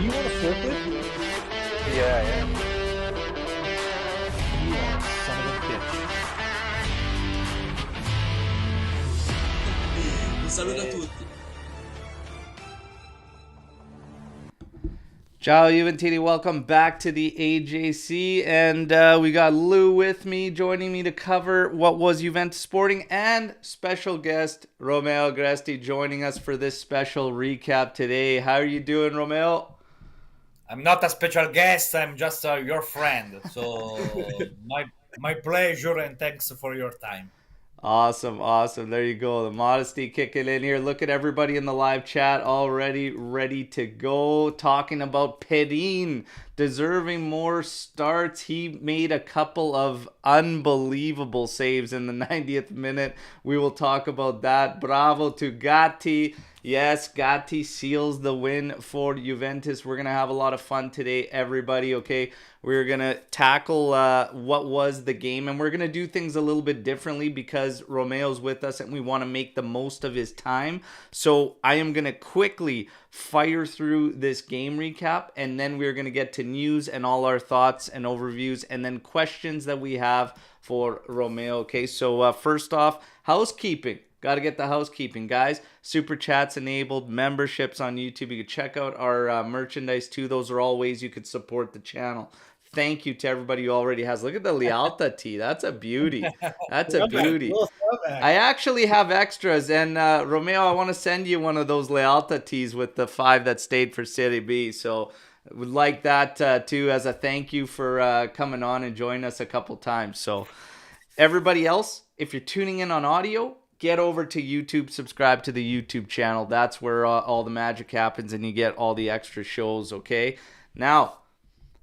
you on a forklift? Yeah, yeah. You are a son of a bitch. Un saluto a Hey. tutti. Ciao Juventini, welcome back to the AJC, and we got Lou with me, joining me to cover what was Juventus Sporting, and special guest Romeo Agresti joining us for this special recap today. How are you doing, Romeo? I'm not a special guest. I'm just your friend. So my pleasure and thanks for your time. Awesome, awesome. There you go. The modesty kicking in here. Look at everybody in the live chat already ready to go. Talking about Perin deserving more starts. He made a couple of unbelievable saves in the 90th minute. We will talk about that. Bravo to Gatti. Yes, Gatti seals the win for Juventus. We're going to have a lot of fun today, everybody, okay? We're going to tackle what was the game, and we're going to do things a little bit differently because Romeo's with us and we want to make the most of his time. So I am going to quickly fire through this game recap, and then we're going to get to news and all our thoughts and overviews, and then questions that we have for Romeo, okay? So first off, housekeeping. Got to get the housekeeping, guys. Super chats enabled, memberships on YouTube. You can check out our merchandise too. Those are all ways you could support the channel. Thank you to everybody who already has. Look at the Lealta tee. That's a beauty. That's a beauty. I actually have extras, and Romeo, I want to send you one of those Lealta tees with the 5 that stayed for Serie B. So would like that too as a thank you for coming on and joining us a couple times. So everybody else, if you're tuning in on audio, get over to YouTube, subscribe to the YouTube channel. That's where all the magic happens and you get all the extra shows, okay? Now,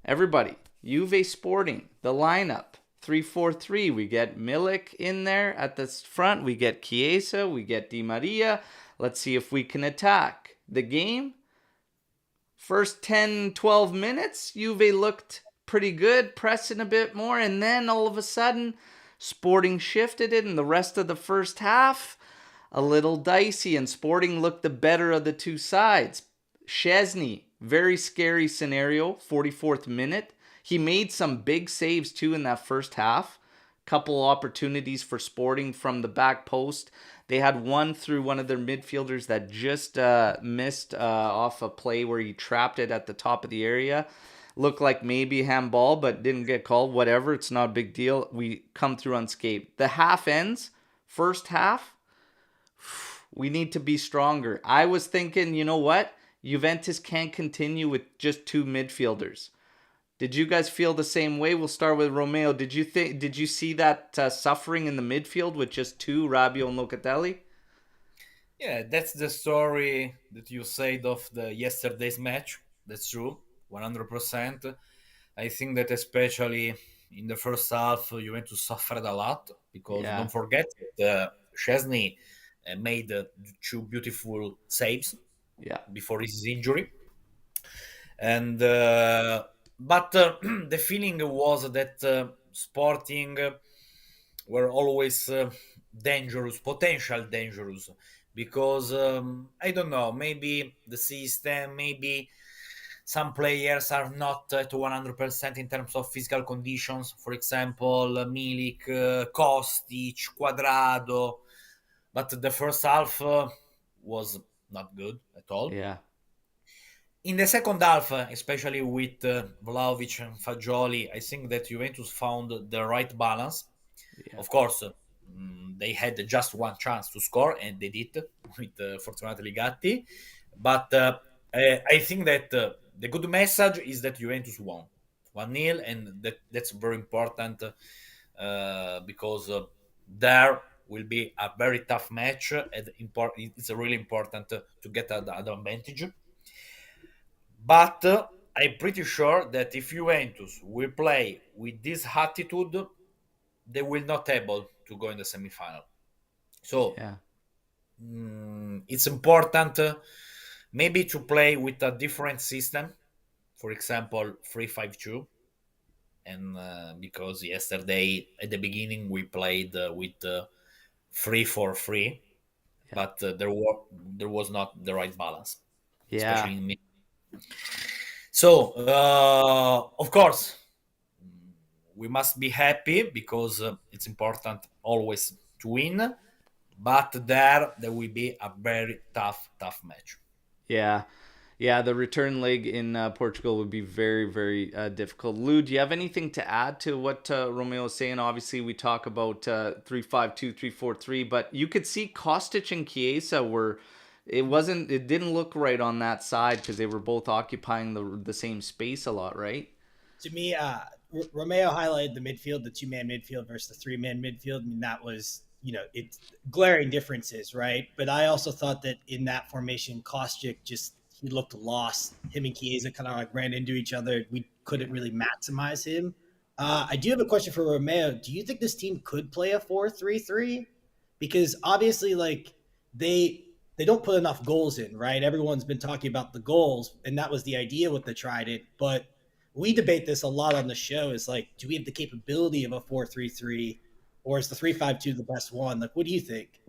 everybody, Juve Sporting, the lineup, 3-4-3. We get Milik in there at the front. We get Chiesa. We get Di Maria. Let's see if we can attack. The game, first 10, 12 minutes, Juve looked pretty good, pressing a bit more, and then all of a sudden, Sporting shifted it, and the rest of the first half, a little dicey, and Sporting looked the better of the two sides. Szczesny, very scary scenario, 44th minute. He made some big saves too in that first half. Couple opportunities for Sporting from the back post. They had one through one of their midfielders that just missed off a play where he trapped it at the top of the area. Looked like maybe handball, but didn't get called. Whatever, it's not a big deal. We come through unscathed. The half ends, first half, we need to be stronger. I was thinking, you know what? Juventus can't continue with just two midfielders. Did you guys feel the same way? We'll start with Romeo. Did you see that suffering in the midfield with just two, Rabiot and Locatelli? Yeah, that's the story that you said of the yesterday's match. That's true, 100%. I think that especially in the first half, Juventus suffered a lot because Yeah. don't forget that Szczesny made two beautiful saves Yeah. before his injury. And but the feeling was that Sporting were always dangerous, potential dangerous, because I don't know, maybe the system, maybe some players are not at 100% in terms of physical conditions. For example, Milik, Kostic, Quadrado. But the first half was not good at all. Yeah. In the second half, especially with Vlahovic and Fagioli, I think that Juventus found the right balance. Yeah. Of course, they had just one chance to score, and they did with fortunately Gatti. But I think that the good message is that Juventus won 1-0, and that's very important because there will be a very tough match, and it's really important to get the advantage. But I'm pretty sure that if Juventus will play with this attitude, they will not able to go in the semi-final. So Yeah. it's important maybe to play with a different system, for example 3-5-2, and because yesterday at the beginning we played with 3-4-3, Yeah. but there was not the right balance, Yeah. especially in me. So, of course, we must be happy because it's important always to win. But there will be a very tough match. Yeah. Yeah, the return leg in Portugal would be very, very difficult. Lou, do you have anything to add to what Romeo was saying? Obviously, we talk about 3-5-2, 3-4-3, but you could see Kostic and Chiesa were. It didn't look right on that side because they were both occupying the same space a lot, right? To me, Romeo highlighted the midfield, the 2-man midfield versus the 3-man midfield. I mean, that was, it's glaring differences, right? But I also thought that in that formation, Kostic he looked lost. Him and Chiesa kind of like ran into each other. We couldn't really maximize him. I do have a question for Romeo. Do you think this team could play a 4-3-3? Because obviously, like, they don't put enough goals in, right? Everyone's been talking about the goals, and that was the idea with the Trident. But we debate this a lot on the show. Is like, do we have the capability of a 4-3-3, or is the 3-5-2 the best one? Like, what do you think?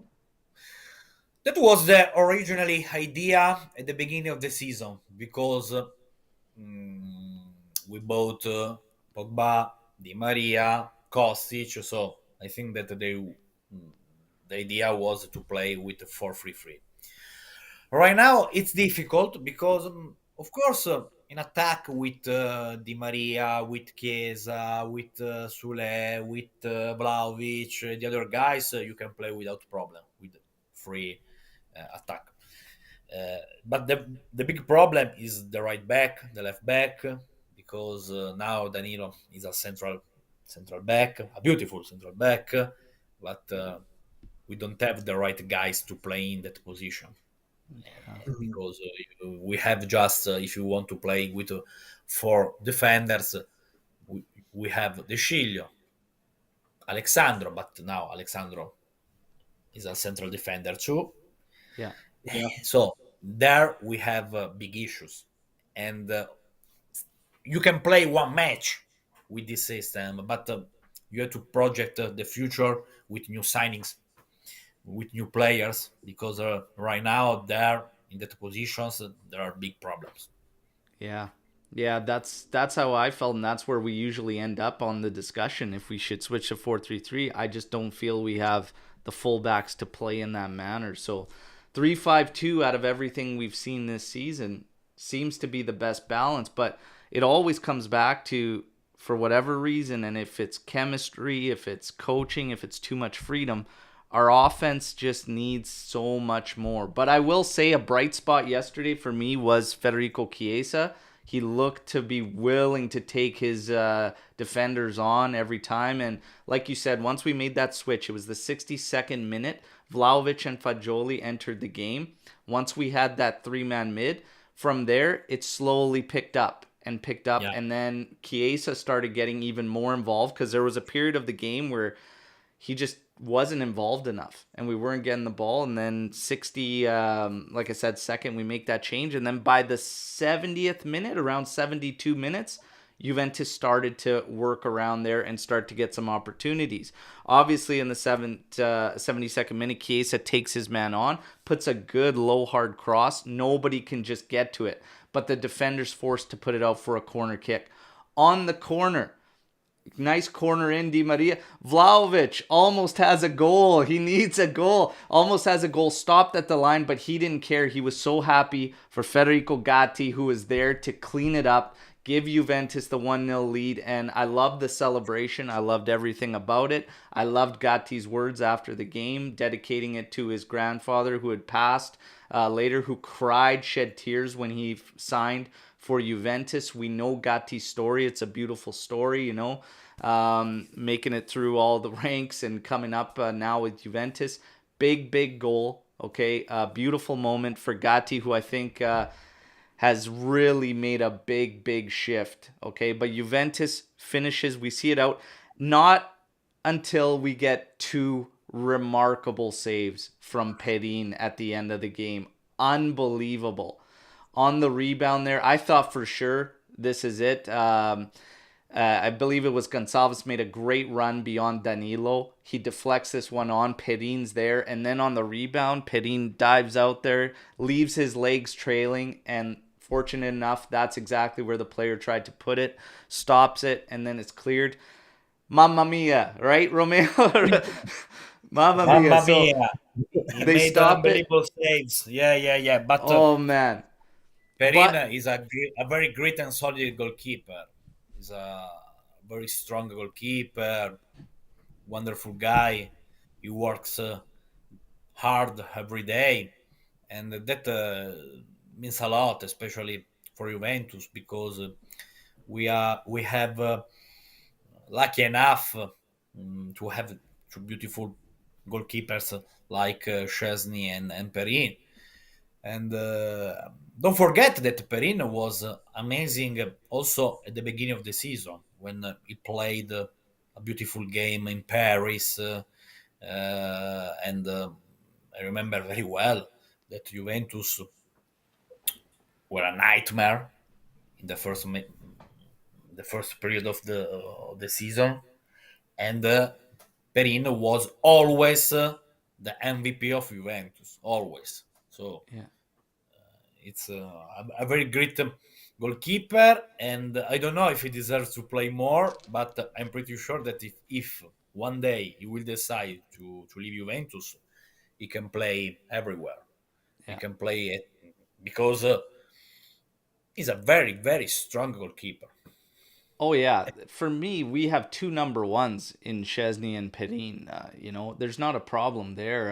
That was the originally idea at the beginning of the season because we bought Pogba, Di Maria, Kostic. So I think that the idea was to play with 4-3-3. Right now it's difficult because, of course, in attack with Di Maria, with Chiesa, with Sule, with Vlahovic, the other guys, you can play without problem with free attack. But the big problem is the right back, the left back, because now Danilo is a central back, a beautiful central back, but we don't have the right guys to play in that position. Because we have just if you want to play with 4 defenders, we have De Sciglio, Alexandro, but now Alexandro is a central defender too. Yeah. So there we have big issues, and you can play one match with this system, but you have to project the future with new signings, with new players, because right now there in that positions there are big problems. Yeah. Yeah, that's how I felt, and that's where we usually end up on the discussion. If we should switch to 4-3-3, I just don't feel we have the fullbacks to play in that manner. So 3-5-2 out of everything we've seen this season seems to be the best balance, but it always comes back to, for whatever reason, and if it's chemistry, if it's coaching, if it's too much freedom, our offense just needs so much more. But I will say a bright spot yesterday for me was Federico Chiesa. He looked to be willing to take his defenders on every time. And like you said, once we made that switch, it was the 62nd minute. Vlahovic and Fagioli entered the game. Once we had that 3-man mid, from there, it slowly picked up. Yeah. And then Chiesa started getting even more involved because there was a period of the game where he just wasn't involved enough and we weren't getting the ball. And then 60, like I said, second, we make that change. And then by the 70th minute, around 72 minutes, Juventus started to work around there and start to get some opportunities. Obviously, in the 72nd minute, Chiesa takes his man on, puts a good low hard cross. Nobody can just get to it, but the defender's forced to put it out for a corner kick. On the corner, nice corner in, Di Maria. Vlahovic almost has a goal. He needs a goal. Almost has a goal stopped at the line, but he didn't care. He was so happy for Federico Gatti, who was there to clean it up, give Juventus the 1-0 lead. And I loved the celebration. I loved everything about it. I loved Gatti's words after the game, dedicating it to his grandfather who had passed later, who cried, shed tears when he signed for Juventus. We know Gatti's story. It's a beautiful story, making it through all the ranks and coming up now with Juventus. Big goal, okay? Beautiful moment for Gatti, who I think has really made a big shift, okay? But Juventus finishes, we see it out, not until we get 2 remarkable saves from Perin at the end of the game. Unbelievable. On the rebound there, I thought for sure this is it. I believe it was Gonçalves made a great run beyond Danilo. He deflects this one on. Perin's there. And then on the rebound, Perin dives out there, leaves his legs trailing, and fortunate enough, that's exactly where the player tried to put it, stops it, and then it's cleared. Mamma mia, right, Romeo? Mamma mia. Mamma So mia. He they made stop it. unbelievable saves. Yeah. But Oh man. Perin But is a very great and solid goalkeeper. He's a very strong goalkeeper, wonderful guy. He works hard every day, and that means a lot, especially for Juventus, because we have lucky enough to have two beautiful goalkeepers like Chesney and Perin. And don't forget that Perin was amazing also at the beginning of the season when he played a beautiful game in Paris. And I remember very well that Juventus were a nightmare in the first period of the season, and Perin was always the MVP of Juventus, always. So yeah. it's a very great goalkeeper, and I don't know if he deserves to play more, but I'm pretty sure that if one day he will decide to leave Juventus, he can play everywhere. He Yeah. can play it because he's a very strong goalkeeper. Oh yeah, for me, we have two number ones in Chesney and Perin. There's not a problem there.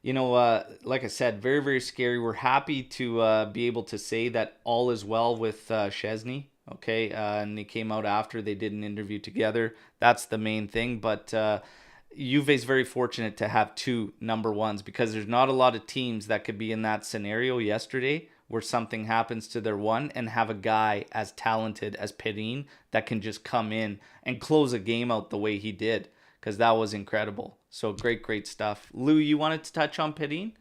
Like I said, very very scary. We're happy to be able to say that all is well with Chesney. Okay, and they came out after they did an interview together. That's the main thing. But Juve's very fortunate to have two number ones because there's not a lot of teams that could be in that scenario yesterday where something happens to their one and have a guy as talented as Perin that can just come in and close a game out the way he did because that was incredible. So great stuff. Lou, you wanted to touch on Perin?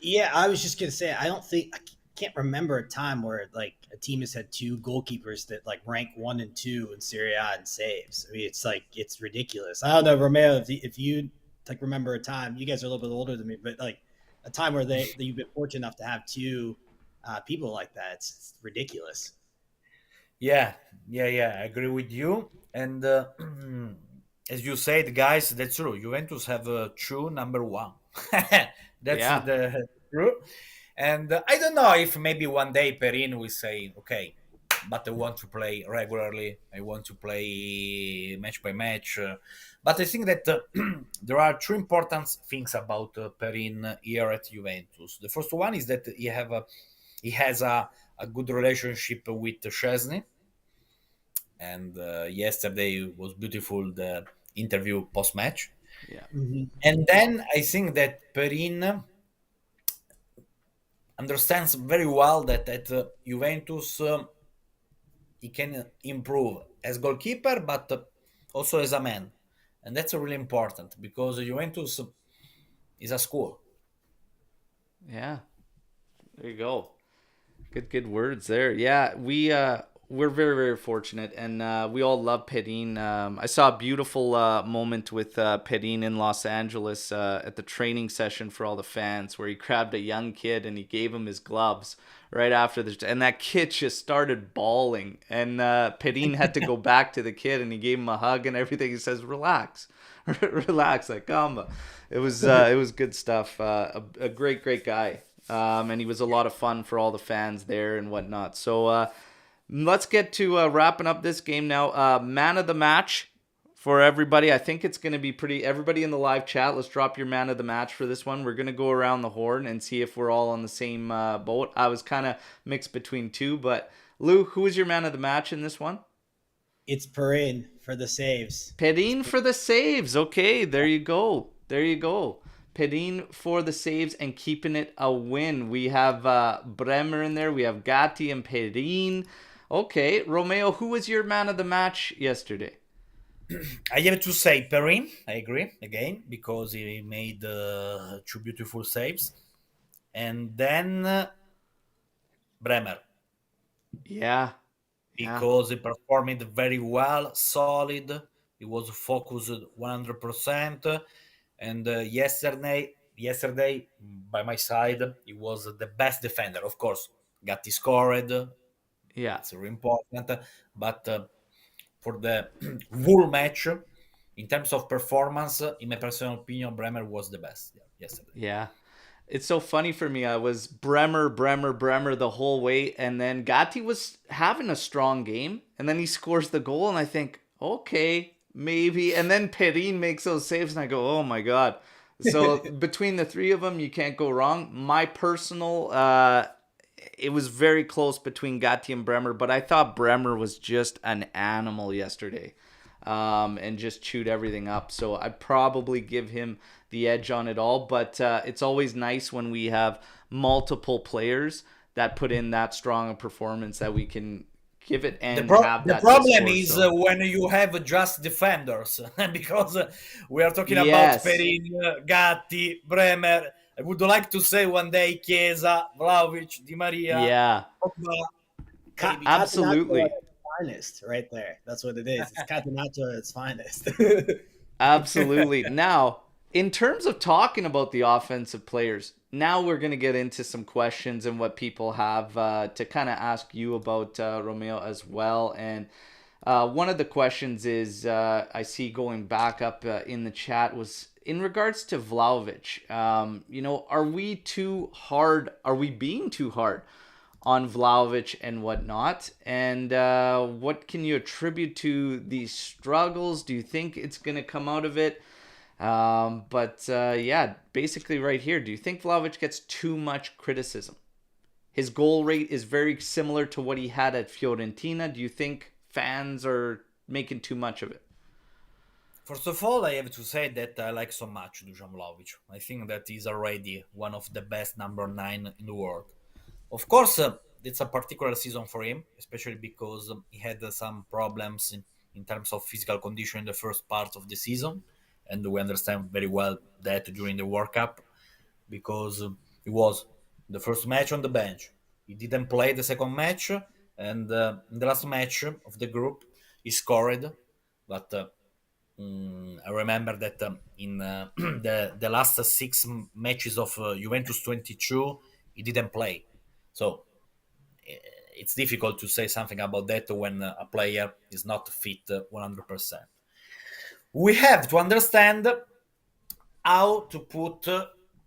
Yeah, I was just gonna say I can't remember a time where like a team has had two goalkeepers that like rank 1 and 2 in Serie A in saves. I mean, it's ridiculous. I don't know, Romeo, if you like remember a time. You guys are a little bit older than me, but like a time where that you've been fortunate enough to have two people like that. It's ridiculous. Yeah. I agree with you. And as you said, guys, that's true. Juventus have a true number one. That's Yeah. the true. And I don't know if maybe one day Perin will say, okay, but I want to play regularly. I want to play match by match. But I think that there are two important things about Perin here at Juventus. The first one is that he has a good relationship with Chesney, and yesterday was beautiful the interview post match. Yeah. Mm-hmm. And then I think that Perin understands very well that at Juventus he can improve as goalkeeper, but also as a man, and that's really important because Juventus is a school. Yeah. There you go. Good words there. Yeah, we're very very fortunate, and we all love Perin. I saw a beautiful moment with Perin in Los Angeles at the training session for all the fans, where he grabbed a young kid and he gave him his gloves right after this, and that kid just started bawling, and Perin had to go back to the kid and he gave him a hug and everything. He says, "Relax, relax, like calma." It was good stuff. A great guy. And he was a lot of fun for all the fans there and whatnot. So let's get to wrapping up this game now. Man of the match for everybody. I think it's going to be pretty. Everybody in the live chat, let's drop your man of the match for this one. We're going to go around the horn and see if we're all on the same boat. I was kind of mixed between two, but Lou, who was your man of the match in this one? It's Perin for the saves. Perin for the saves. Okay, there you go. Perin for the saves and keeping it a win. We have Bremer in there. We have Gatti and Perin. Okay, Romeo, who was your man of the match yesterday? I have to say Perin. I agree again because he made two beautiful saves, and then Bremer Yeah. because he performed very well, solid. He was focused 100%. And yesterday, by my side, he was the best defender. Of course, Gatti scored. Yeah. It's really important. But for the whole match, in terms of performance, in my personal opinion, Bremer was the best yesterday. Yeah. It's so funny for me. I was Bremer the whole way, and then Gatti was having a strong game, and then he scores the goal, and I think, okay, maybe. And then Perin makes those saves, and I go, oh my god. So between the three of them, you can't go wrong. My personal, it was very close between Gatti and Bremer, but I thought Bremer was just an animal yesterday, and just chewed everything up. So I'd probably give him the edge on it all. But it's always nice when we have multiple players that put in that strong a performance that we can give it and have The that problem discourse. is So when you have just defenders, because we are talking about Yes. Perin, Gatti, Bremer. I would like to say one day Chiesa, Vlahovic, Di Maria, yeah, Pogba, maybe. absolutely. Catenaccio at its finest, right there. That's what it is. It's Catenaccio at its finest. Absolutely. Now, in terms of talking about the offensive players, now we're going to get into some questions and what people have to kind of ask you about, Romeo, as well. And one of the questions is, I see going back up in the chat, was in regards to Vlahovic. Are we too hard? Are we being too hard on Vlahovic and whatnot? And what can you attribute to these struggles? Do you think it's going to come out of it? Yeah, basically right here, do you think Vlahovic gets too much criticism? His goal rate is very similar to what he had at Fiorentina. Do you think fans are making too much of it? First of all, I have to say that I like so much Dusan Vlahovic. I think that he's already one of the best number 9 in the world. Of course, it's a particular season for him, especially because he had some problems in terms of physical condition in the first part of the season. And we understand very well that during the World Cup, because he was the first match on the bench. He didn't play the second match, and in the last match of the group, he scored. But I remember that in the last 6 matches of Juventus 22, he didn't play. So it's difficult to say something about that when a player is not fit 100%. We have to understand how to put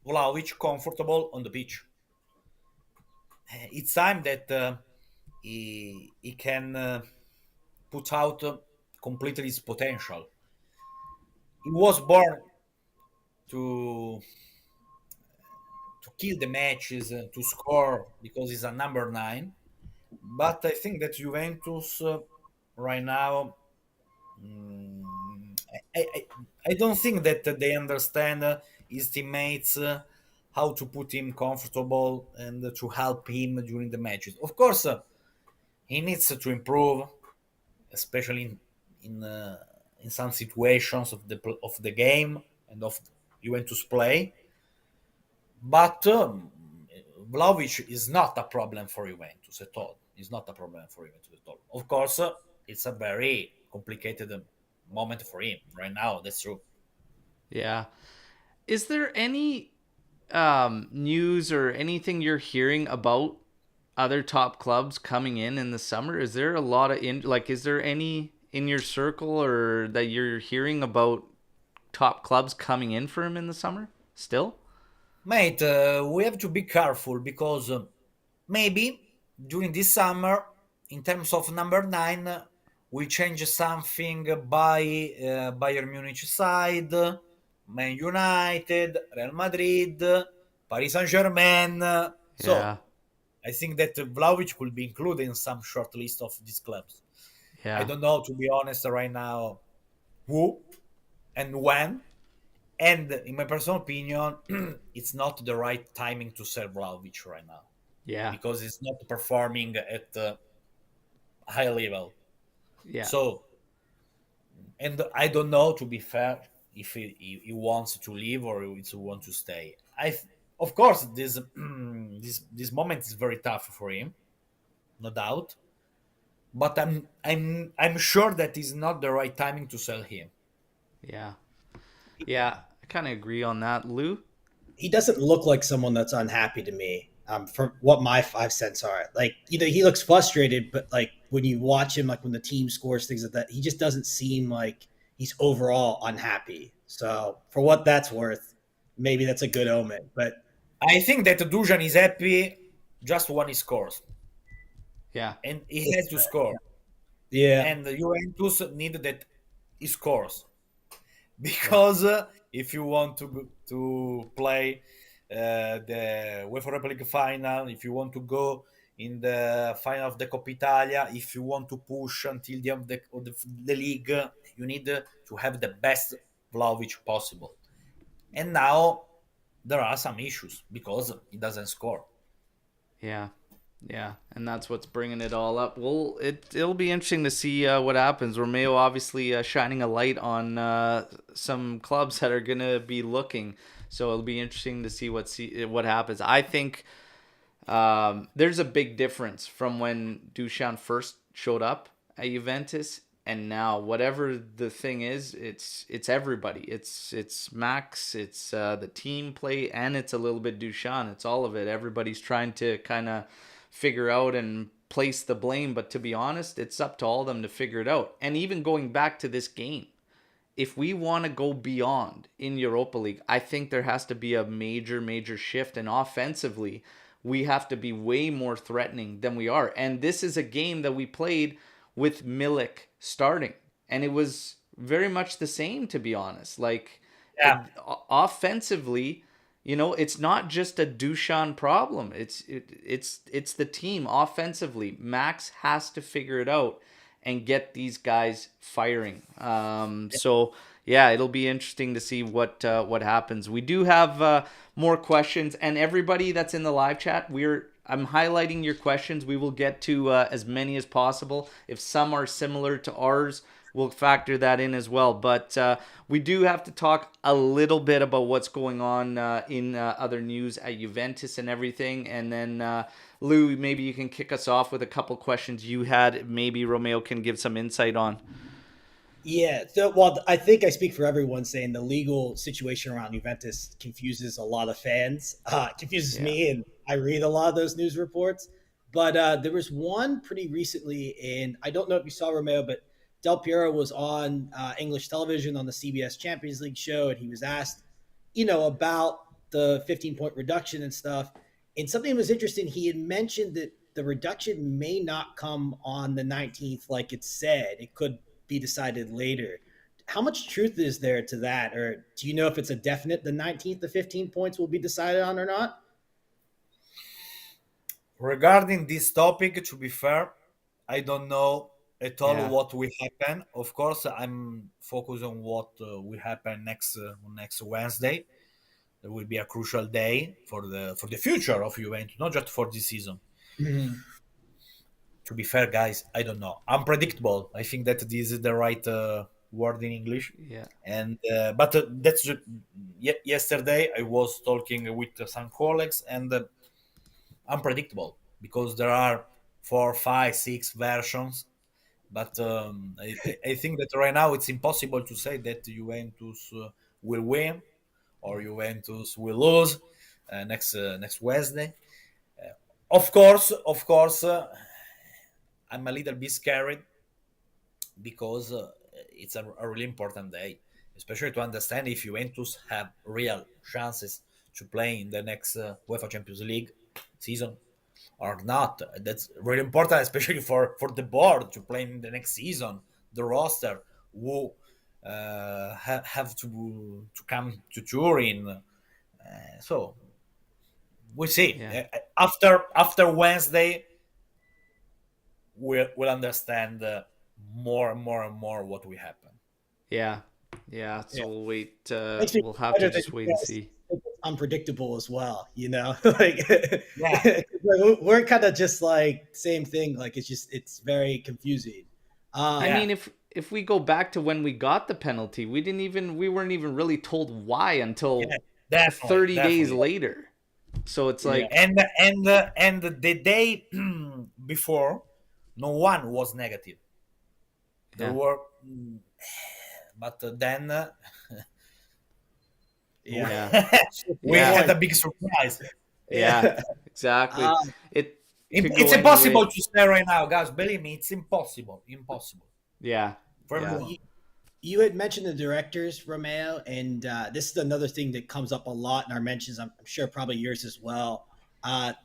Vlahovic comfortable on the pitch. It's time that he can put out completely his potential. He was born to kill the matches, to score because he's a number 9. But I think that Juventus right now, mm, I don't think that they understand his teammates how to put him comfortable and to help him during the matches. Of course, he needs to improve, especially in some situations of the game and of Juventus play. But Vlahovic is not a problem for Juventus at all. It's not a problem for Juventus at all. Of course, it's a very complicated moment for him right now. That's true. Yeah. Is there any news or anything you're hearing about other top clubs coming in the summer? Is there a lot of is there any in your circle or that you're hearing about top clubs coming in for him in the summer still? Mate, we have to be careful because maybe during this summer, in terms of number 9, we change something by Bayern Munich side, Man United, Real Madrid, Paris Saint-Germain. So Yeah. I think that Vlahovic will be included in some short list of these clubs. Yeah. I don't know, to be honest, right now, who and when. And in my personal opinion, it's not the right timing to sell Vlahovic right now. Yeah. Because it's not performing at a high level. Yeah. So, and I don't know, to be fair, if he wants to leave or if he wants to stay. Of course, this this moment is very tough for him, no doubt. But I'm sure that it's not the right timing to sell him. Yeah. Yeah. I kind of agree on that, Lou. He doesn't look like someone that's unhappy to me. For what my 5 cents are. Like, he looks frustrated, but like when you watch him, like when the team scores things like that, he just doesn't seem like he's overall unhappy. So for what that's worth, maybe that's a good omen. But I think that Dusan is happy just when he scores, Yeah. and he has to score. yeah, And the Juventus need that he scores because if you want to play the UEFA Europa League final, if you want to go in the final of the Coppa Italia, if you want to push until the end of the league, you need to have the best Vlahovic possible. And now there are some issues because he doesn't score. Yeah. Yeah, and that's what's bringing it all up. Well, it'll be interesting to see what happens. Romeo obviously shining a light on some clubs that are gonna be looking, so it'll be interesting to see what happens. I think there's a big difference from when Dusan first showed up at Juventus and now. Whatever the thing is, it's everybody. It's Max, it's the team play, and it's a little bit Dusan. It's all of it. Everybody's trying to kind of figure out and place the blame, but to be honest, it's up to all of them to figure it out. And even going back to this game, if we want to go beyond in Europa League, I think there has to be a major shift. And offensively, we have to be way more threatening than we are. And this is a game that we played with Milik starting, and it was very much the same, to be honest. Like, Yeah. offensively, it's not just a Dusan problem. It's the team offensively. Max has to figure it out and get these guys firing. So yeah, it'll be interesting to see what happens. We do have more questions, and everybody that's in the live chat, I'm highlighting your questions. We will get to as many as possible. If some are similar to ours, we'll factor that in as well. But we do have to talk a little bit about what's going on in other news at Juventus and everything. And then, Lou, maybe you can kick us off with a couple questions you had. Maybe Romeo can give some insight on. yeah. So, well, I think I speak for everyone saying the legal situation around Juventus confuses a lot of fans. It confuses me, and I read a lot of those news reports. But there was one pretty recently, and I don't know if you saw, Romeo, but Del Piero was on English television on the CBS Champions League show, and he was asked, about the 15-point reduction and stuff. And something was interesting. He had mentioned that the reduction may not come on the 19th, like it said. It could be decided later. How much truth is there to that? Or do you know if it's a definite the 19th, the 15 points will be decided on or not? Regarding this topic, to be fair, I don't know at all Yeah. what will happen. Of course, I'm focused on what will happen next Wednesday. There will be a crucial day for the future of Juventus, not just for this season. Mm-hmm. To be fair, guys, I don't know. Unpredictable. I think that this is the right word in English. Yeah. And but that's yesterday. I was talking with some colleagues, and unpredictable because there are 4, 5, 6 versions. But I think that right now it's impossible to say that Juventus will win or Juventus will lose next Wednesday. Of course, I'm a little bit scared because it's a really important day, especially to understand if Juventus have real chances to play in the next UEFA Champions League season or not. That's really important, especially for the board to play in the next season. The roster who have to come to Turin. So we'll see. Yeah. After Wednesday, we'll understand more and more what will happen. Yeah. Yeah. So we'll wait. Makes me We'll have to wonder just that wait you and guys see. think it's unpredictable as well, like Yeah. we're kind of just like same thing. Like it's very confusing. I Yeah. mean, if we go back to when we got the penalty, we weren't even really told why until Yeah, definitely, 30 days definitely. later. So it's like, And the day before, no one was negative. There Yeah. were, but then Yeah. yeah. we Yeah. had a big surprise. Yeah, exactly. Uh, It could It's go any impossible way. to say right now, guys. Believe me, it's impossible. Impossible Yeah, for yeah, everyone. you had mentioned the directors, Romeo, and this is another thing that comes up a lot in our mentions. I'm sure probably yours as well.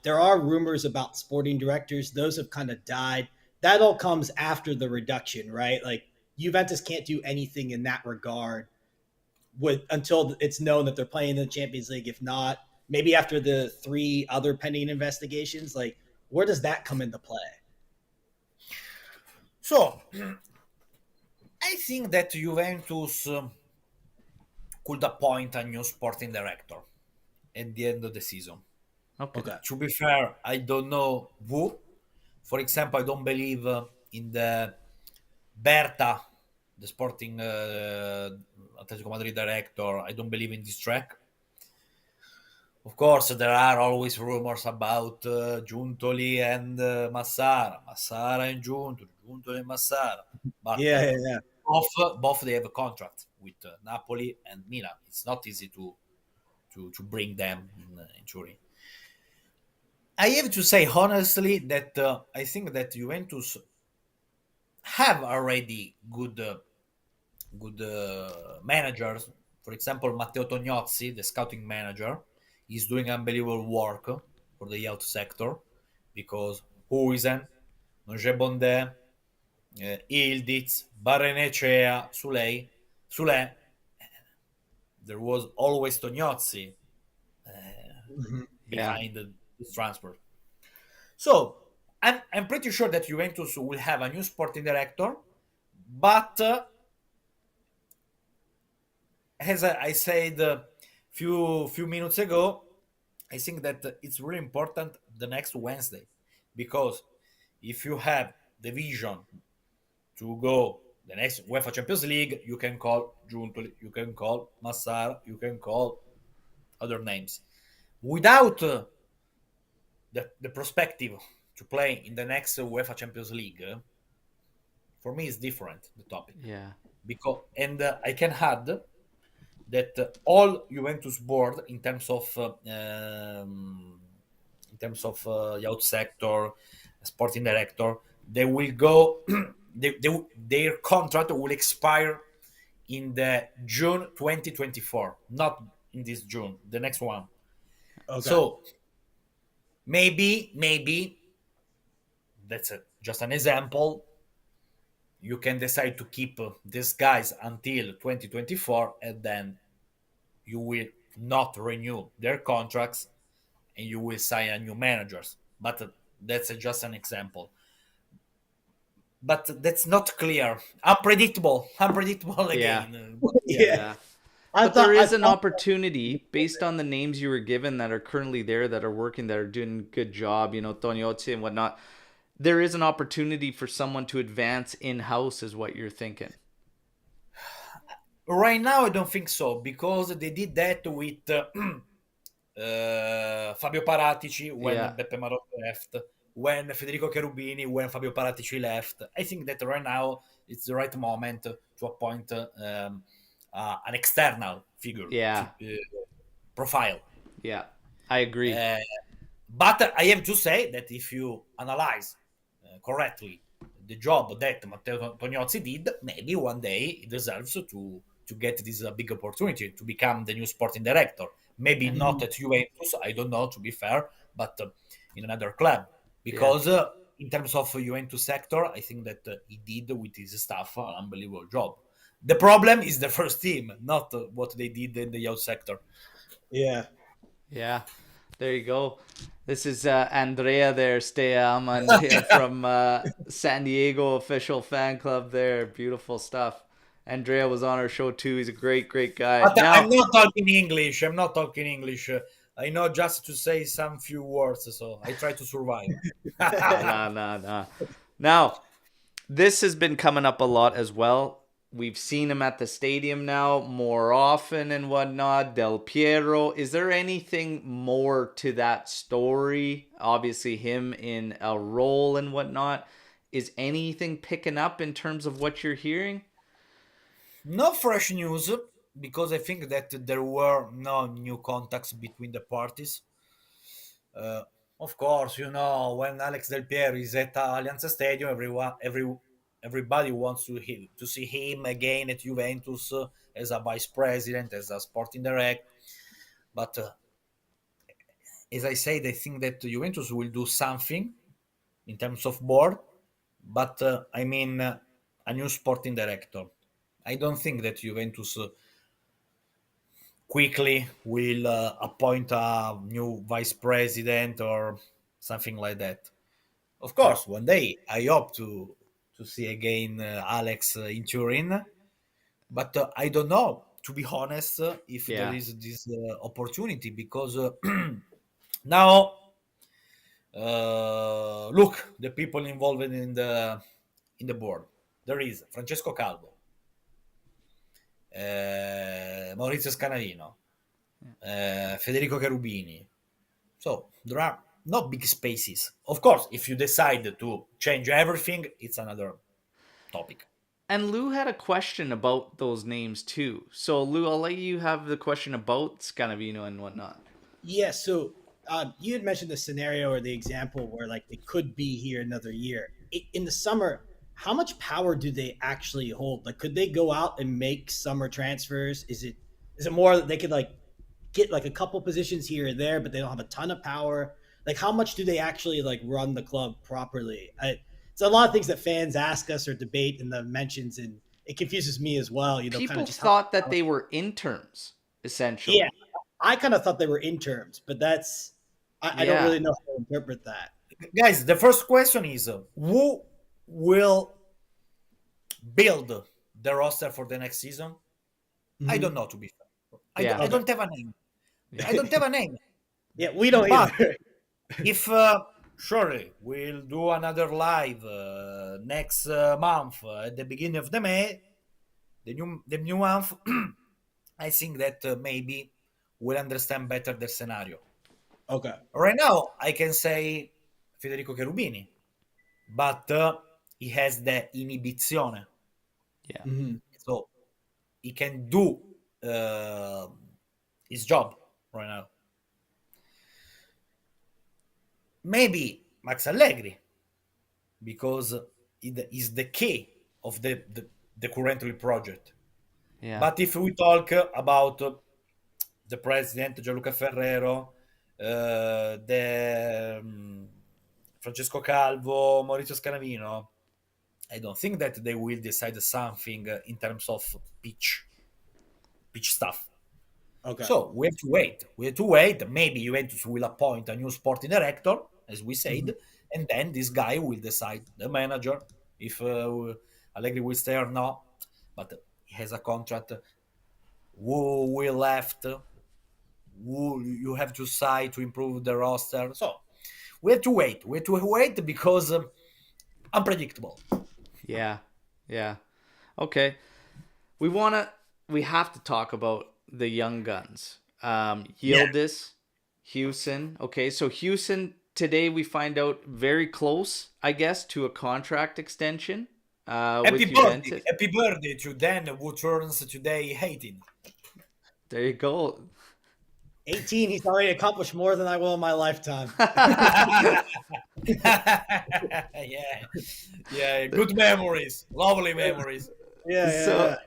There are rumors about sporting directors; those have kind of died. That all comes after the reduction, right? Like Juventus can't do anything in that regard with until it's known that they're playing in the Champions League. If not, maybe after the three other pending investigations. Like, where does that come into play? So I think that Juventus could appoint a new sporting director at the end of the season. okay, Okay. To be fair, I don't know who. For example, I don't believe in the Berta, the sporting Atletico Madrid director. I don't believe in this track. Of course, there are always rumors about Giuntoli and Massara, Massara and Giuntoli, Giuntoli and Massara. But Yeah, yeah, yeah. both they have a contract with Napoli and Milan. It's not easy to bring them in Turin. I have to say honestly that I think that Juventus have already good managers. For example, Matteo Tognozzi, the scouting manager, is doing unbelievable work for the youth sector because Huisen, Noje Bondé, Ildiz, Barrenechea, Sule, there was always Tognozzi Mhm. yeah, behind this transfer. So I'm pretty sure that Juventus will have a new sporting director, but as I said a few minutes ago, I think that it's really important the next Wednesday because if you have the vision to go the next UEFA Champions League, you can call Giuntoli, you can call Massara, you can call other names. Without the perspective to play in the next UEFA Champions League, for me is different the topic yeah, because and I can add that all Juventus board in terms of youth sector, sporting director, they will go. Their contract will expire in the June 2024, not in this June, the next one. Okay. So maybe that's just an example. You can decide to keep these guys until 2024, and then you will not renew their contracts and you will sign a new managers. But that's just an example. But that's not clear. Unpredictable yeah, again. Yeah. Yeah. yeah. I But there thought I is an thought opportunity based on the names you were given that are currently there, that are working, that are doing a good job, Tognozzi and whatnot. There is an opportunity for someone to advance in house, is what you're thinking. Right now, I don't think so because they did that with Fabio Paratici when Yeah, Beppe Marotta left, when Federico Cherubini, when Fabio Paratici left. I think that right now it's the right moment to appoint an external figure yeah, profile. yeah. I agree. Uh, but I have to say that if you analyze correctly the job that Matteo Tognozzi did, maybe one day he deserves to get this big opportunity to become the new sporting director. Maybe not Mhm. at Juventus, I don't know, to be fair, but in another club. Yeah, Because in terms of Juventus sector, I think that he did with his staff an unbelievable job. The problem is the first team, not what they did in the youth sector. Yeah. yeah. There you go. This is Andrea there, Steam, Andrea from San Diego official fan club there. Beautiful stuff. Andrea was on our show too. He's a great, great guy. But I'm Now, not talking English. I'm not talking English. I know just to say some few words, so I try to survive. nah, nah, nah, nah. Now, this has been coming up a lot as well. We've seen him at the stadium now more often and whatnot. Del Piero. Is there anything more to that story? Obviously, him in a role and whatnot. Is anything picking up in terms of what you're hearing? No fresh news because I think that there were no new contacts between the parties. Uh, of course, when Alex Del Piero is at Allianz Stadium, everybody wants to see him again at Juventus as a vice president, as a sporting director. But as I said, I think that Juventus will do something in terms of board. But a new sporting director. I don't think that Juventus quickly will appoint a new vice president or something like that. Of course, one day I hope to see again Alex in Turin, but I don't know. To be honest, if there Yeah. is this opportunity, because now look, the people involved in the board. There is Francesco Calvo, Maurizio Scanavino, Federico Cherubini. So there are no big spaces. Of course, if you decide to change everything, it's another topic. And Lou had a question about those names too. So Lou, I'll let you have the question about Scanavino and whatnot. Yeah, so you had mentioned the scenario or the example where like they could be here another year. In the summer, how much power do they actually hold? Like, could they go out and make summer transfers? Is it more that they could like get like a couple positions here or there, but they don't have a ton of power? Like, how much do they actually like run the club properly? It's a lot of things that fans ask us or debate in the mentions, and it confuses me as well. Kind People of just thought that how they were interns, yeah, essentially. I kind of thought they were interns, but I don't Yeah. really know how to interpret that. Guys, the first question is who will build the roster for the next season? I don't Mhm. know, to be fair. Yeah. I Okay. don't have a name. Yeah. I don't have a name. Yeah, we don't But either. if surely we'll do another live next month at the beginning of the May, the new month, I think that maybe we'll understand better the scenario. Okay. Right now, I can say Federico Cherubini, but he has the inibizione, Yeah. Hmm. so he can do uh, his job right now. Maybe Max Allegri, because it is the key of the currently project. Yeah. But if we talk about the president Gianluca Ferrero, the Francesco Calvo, Maurizio Scanavino, I don't think that they will decide something in terms of pitch stuff. Okay. So we have to wait. We have to wait. Maybe Juventus will appoint a new sporting director, as we Hmm. said, and then this guy will decide, the manager, if Allegri will stay or not. But he has a contract. Who will left? Who you have to decide to improve the roster? So we have to wait. We have to wait because unpredictable. Yeah. Yeah. Okay. We wanna we have to talk about the young guns. Yeah. Yildiz, Houston. Okay, so Houston today we find out very close, I guess, to a contract extension with Happy birthday. Juventus. Happy birthday to Dan, who turns today 18. There you go. 18, he's already accomplished more than I will in my lifetime. Yeah, yeah, good memories, lovely memories. Yeah, yeah, So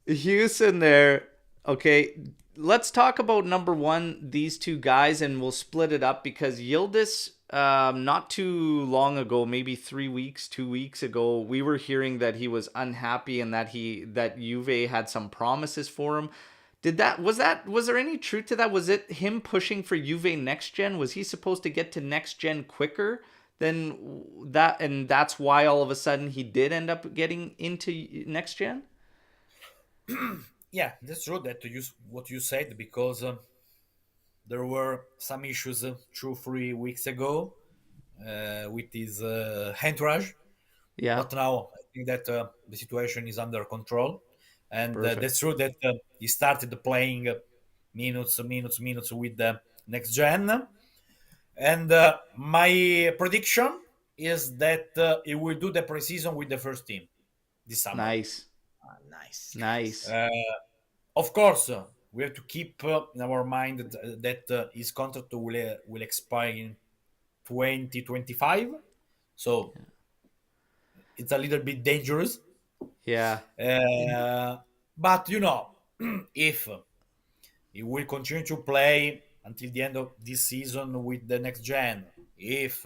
yeah. Houston there. Okay, let's talk about number one, these two guys, and we'll split it up because Yildiz, not too long ago, maybe 3 weeks, 2 weeks ago, we were hearing that he was unhappy and that Juve had some promises for him. Was there any truth to that? Was it him pushing for Juve next gen? Was he supposed to get to next gen quicker than that, and that's why all of a sudden he did end up getting into next gen? Yeah, that's true that you what you said, because there were some issues 2 3 weeks ago with his entourage, Yeah, but now I think that the situation is under control, and perfect. that's true that he started playing minutes with the next gen. And my prediction is that he will do the preseason with the first team this summer. Nice, Oh, nice. nice. Uh, of course, we have to keep in our mind that his contract will expire 2025. So it's a little bit dangerous. Yeah. But if he will continue to play until the end of this season with the next gen, if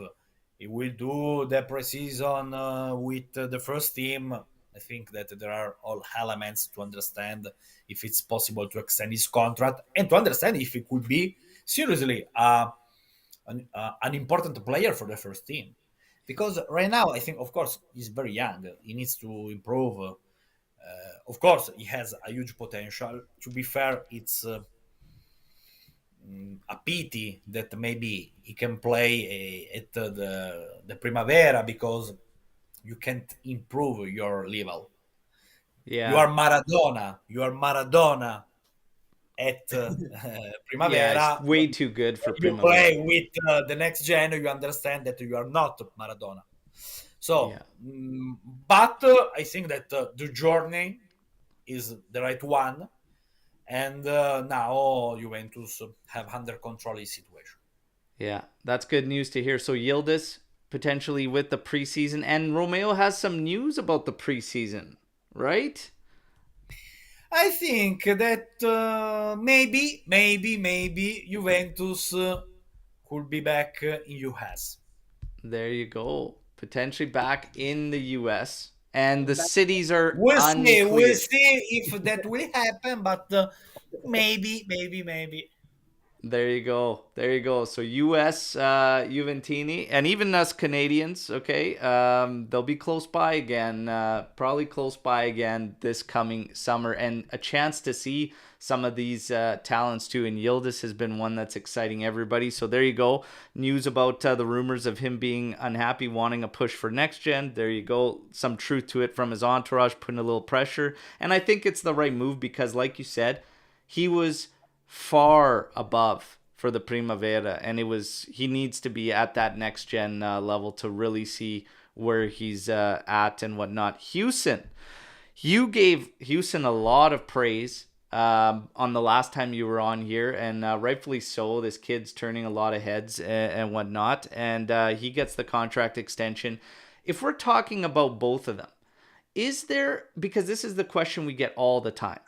he will do the preseason with the first team, I think that there are all elements to understand if it's possible to extend his contract and to understand if he could be seriously an important player for the first team. Because right now, I think, of course, he's very young. He needs to improve. Of course, he has a huge potential. To be fair, it's a pity that maybe he can play at the Primavera because you can't improve your level. You Yeah. are Maradona. You are Maradona at Yeah, it's Primavera. way too good for When you Primavera. play with the next gen, you understand that you are not Maradona. So, Yeah. but I think that the journey is the right one, and now Juventus have under control his situation. Yeah, that's good news to hear. So Yildiz potentially with the preseason, and Romeo has some news about the preseason, right? I think that maybe Juventus could be back in US. There you go. Potentially back in the US. And the Back- cities are We'll see. We'll unclear. see if that will happen, but maybe. There you go. There you go. So U.S. Juventini and even us Canadians, okay, they'll be close by again, probably close by again this coming summer, and a chance to see some of these talents too. And Yildiz has been one that's exciting everybody. So there you go. News about the rumors of him being unhappy, wanting a push for next gen. There you go. Some truth to it from his entourage, putting a little pressure. And I think it's the right move because, like you said, he was far above for the Primavera, and he needs to be at that next gen level to really see where he's at and whatnot. Houston, you gave Houston a lot of praise on the last time you were on here, and rightfully so. This kid's turning a lot of heads and whatnot, and he gets the contract extension. If we're talking about both of them, is there, because this is the question we get all the time,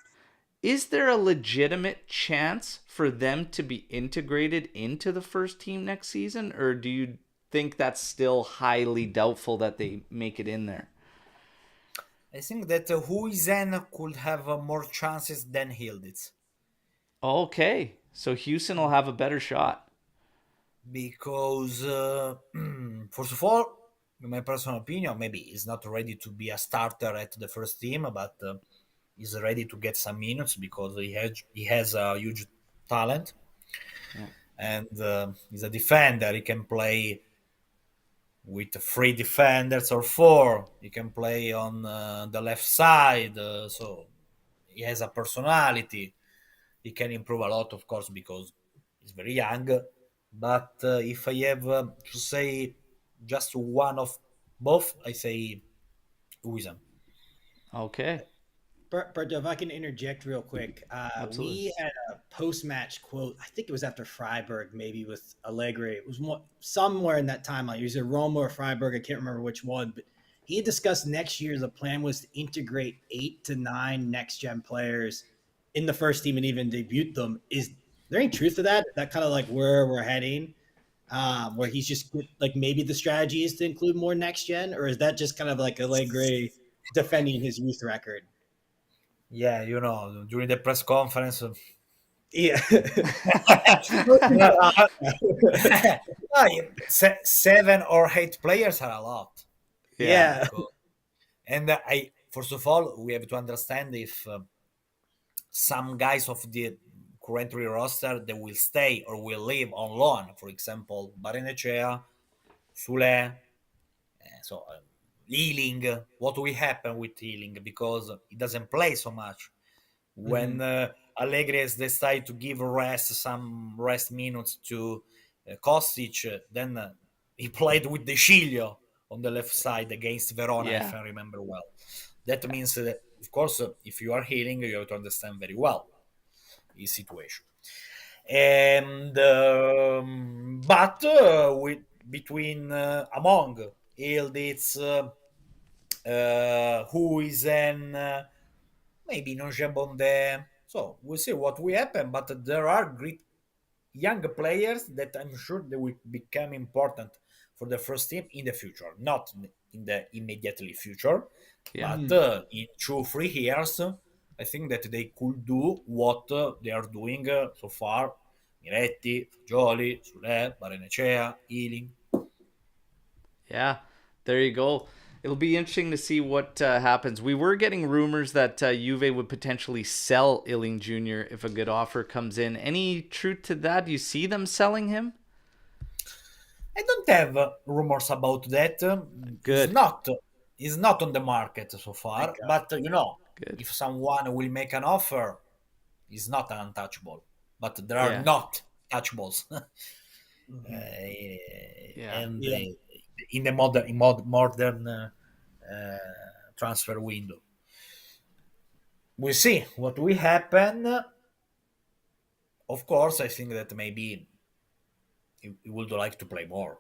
is there a legitimate chance for them to be integrated into the first team next season, or do you think that's still highly doubtful that they make it in there? I think that Huizen could have more chances than Hilditz Okay, so Houston will have a better shot. because, first of all, in my personal opinion, maybe he's not ready to be a starter at the first team, but he's ready to get some minutes because he has a huge talent, Yeah. and he's a defender. He can play with three defenders or four. He can play on the left side, so he has a personality. He can improve a lot, of course, because he's very young. But if I have to say just one of both, I say Wisdom. Okay, Berto, if I can interject real quick, absolutely. we had a post-match quote. I think it was after Freiburg, maybe with Allegri. It was somewhere in that timeline. It was either Roma or Freiburg. I can't remember which one, but he had discussed next year. The plan was to integrate 8 to 9 next-gen players in the first team and even debut them. Is there any truth to that? Is that kind of like where we're heading? Where he's just like maybe the strategy is to include more next-gen, or is that just kind of like Allegri defending his youth record? Yeah, during the press conference, Yeah. seven or eight players are a lot. Yeah. Yeah. And I, first of all, we have to understand if some guys of the currently roster they will stay or will leave on loan. For example, Barenechea, Sule, so Ealing. What will happen with Ealing because he doesn't play so much? When Allegri has decided to give some rest minutes to Kostic, then he played with De Sciglio on the left side against Verona, if Yeah. I remember well. That means that, of course, if you are healing, you have to understand very well his situation. And but between among Yildiz, Huizen, maybe Nonjambonde. So we'll see what will happen. But there are great young players that I'm sure they will become important for the first team in the future, not in the immediately future, Yeah. but in 2 3 years, I think that they could do what they are doing so far. Miretti, Fagioli, Sule, Barenecea, Ealing. Yeah, there you go. It'll be interesting to see what happens. We were getting rumors that Juve would potentially sell Illing Jr. if a good offer comes in. Any truth to that? Do you see them selling him? I don't have rumors about that. Good. It's not on the market so far. Thank God. But Good. if someone will make an offer, it's not an untouchable. But there are Yeah. not touchables. Yeah. And Yeah. in the modern transfer window, we'll see what will happen. Of course, I think that maybe he would like to play more.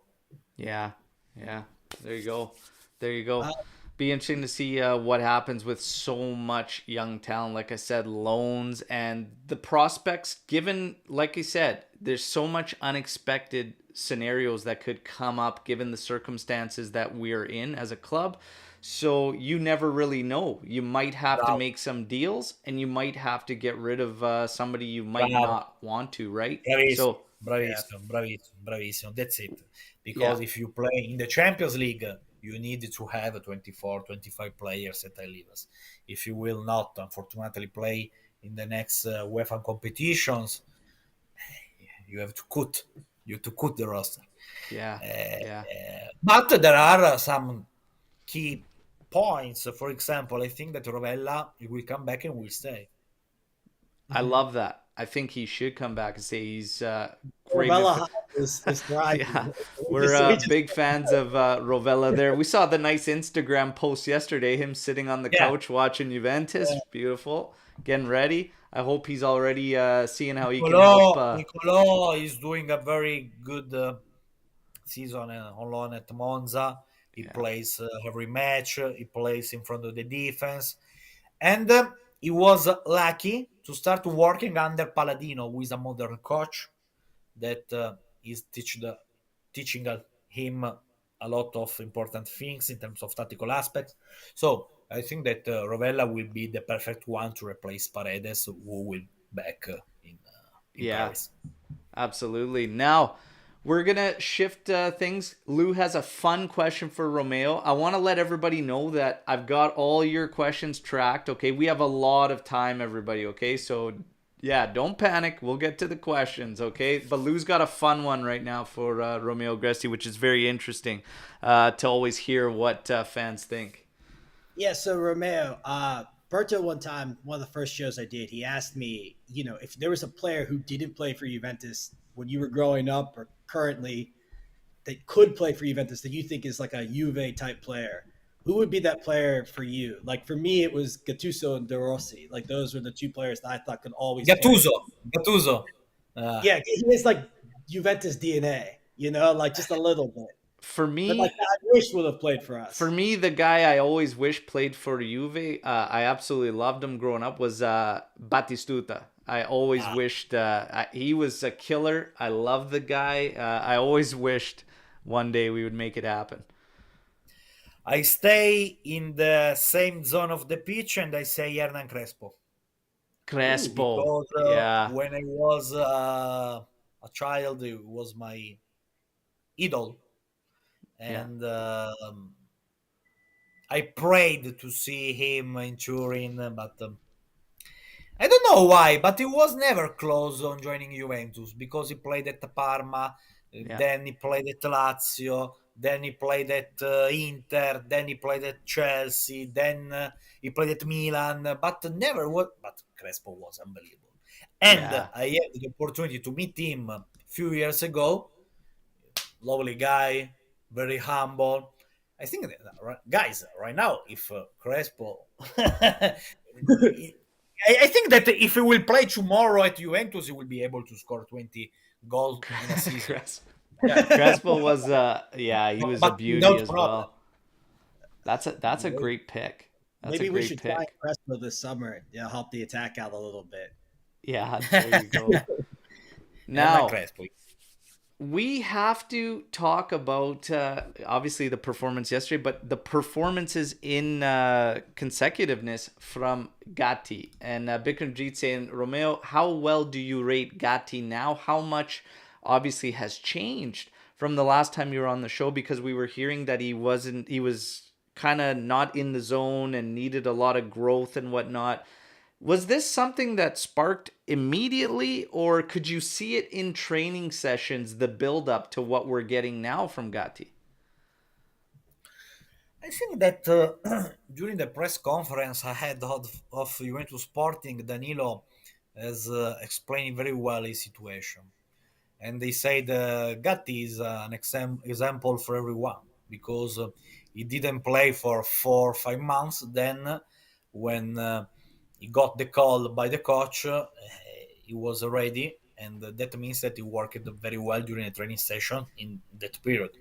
Yeah. Yeah. There you go. There you go. Uh, Be interesting to see what happens with so much young talent. Like I said, loans and the prospects. Given, like I said, there's so much unexpected scenarios that could come up given the circumstances that we're in as a club. So you never really know. You might have to Bravo, make some deals, and you might have to get rid of somebody you might bravo. not want to, right? Bravissimo, So yeah. bravissimo, bravissimo, bravissimo. That's it. yeah, Because if you play in the Champions League, you need to have 24, 25 players at levels. If you will not, unfortunately, play in the next UEFA competitions, you have to cut. You have to cut the roster. yeah, yeah. But there are some key points. For example, I think that Rovella will come back and will stay. I love that. I think he should come back and say he's great. Rovella is thriving. Yeah, We we're just- big fans of Rovella there. We saw the nice Instagram post yesterday, him sitting on the Yeah. couch watching Juventus. Beautiful. Getting ready. I hope he's already seeing how he can help. Nicolo is doing a very good season on loan at Monza. He Yeah. plays every match. He plays in front of the defense, and he was lucky to start working under Palladino, who is a modern coach that is teaching him a lot of important things in terms of tactical aspects. So I think that Rovella will be the perfect one to replace Paredes, who will back in Yeah. Paris. Absolutely. Now, we're going to shift things. Lou has a fun question for Romeo. I want to let everybody know that I've got all your questions tracked. Okay. We have a lot of time, everybody. Okay. So, yeah, don't panic. We'll get to the questions. Okay. But Lou's got a fun one right now for Romeo Agresti, which is very interesting to always hear what fans think. Yeah, so Romeo, Berto one time, one of the first shows I did, he asked me, if there was a player who didn't play for Juventus when you were growing up or currently that could play for Juventus that you think is like a Juve type player, who would be that player for you? Like for me, it was Gattuso and De Rossi. Like those were the two players that I thought could always play. Gattuso. Yeah, he has like Juventus DNA, like just a little bit. For me, But like I wish would have played for us. For me, the guy I always wish played for Juve, I absolutely loved him growing up, was Battistuta. I always wished he was a killer. I love the guy. I always wished one day we would make it happen. I stay in the same zone of the pitch and I say Hernan Crespo. Crespo, Because yeah, when I was a child, he was my idol. And I prayed to see him in Turin, but I don't know why, but he was never close on joining Juventus because he played at Parma, Yeah. then he played at Lazio, then he played at Inter, then he played at Chelsea, then he played at Milan, but never was. But Crespo was unbelievable, and Yeah. I had the opportunity to meet him a few years ago. Lovely guy, very humble. I think that, guys, right now, if Crespo, I think that if he will play tomorrow at Juventus, he will be able to score 20 goals in a season. Crespo. Yeah, Crespo was yeah, he was a but beauty without as problem. well. That's a great pick. That's a maybe we great should try pick. Crespo this summer. Yeah, help the attack out a little bit. Yeah, there you go. And like Now, Crespo. we have to talk about obviously the performance yesterday, but the performances in consecutiveness from Gatti and Bikramjit saying, Romeo, how well do you rate Gatti now? How much obviously has changed from the last time you were on the show? Because we were hearing that he was kind of not in the zone and needed a lot of growth and whatnot. Was this something that sparked immediately, or could you see it in training sessions, the build up to what we're getting now from Gatti? I think that during the press conference ahead of Juventus Sporting, Danilo has explained very well his situation. And they said Gatti is an example for everyone because he didn't play for 4 or 5 months. Then, when he got the call by the coach, he was ready, and that means that he worked very well during a training session in that period.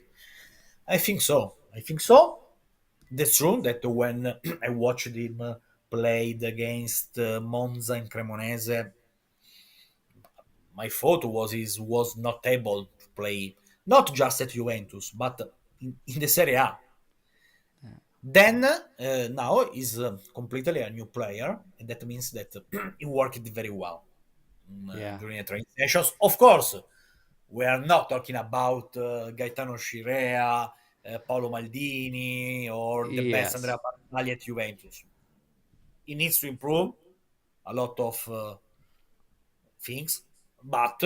I think so. I think so. That's true that when I watched him played against Monza and Cremonese, my thought was he was not able to play not just at Juventus but in the Serie A. Then now he's completely a new player, and that means that he worked very well Yeah. during the training sessions. Of course, we are not talking about Gaetano Scirea, Paolo Maldini, or the best Andrea Yes. Bartali at Juventus. He needs to improve a lot of things, but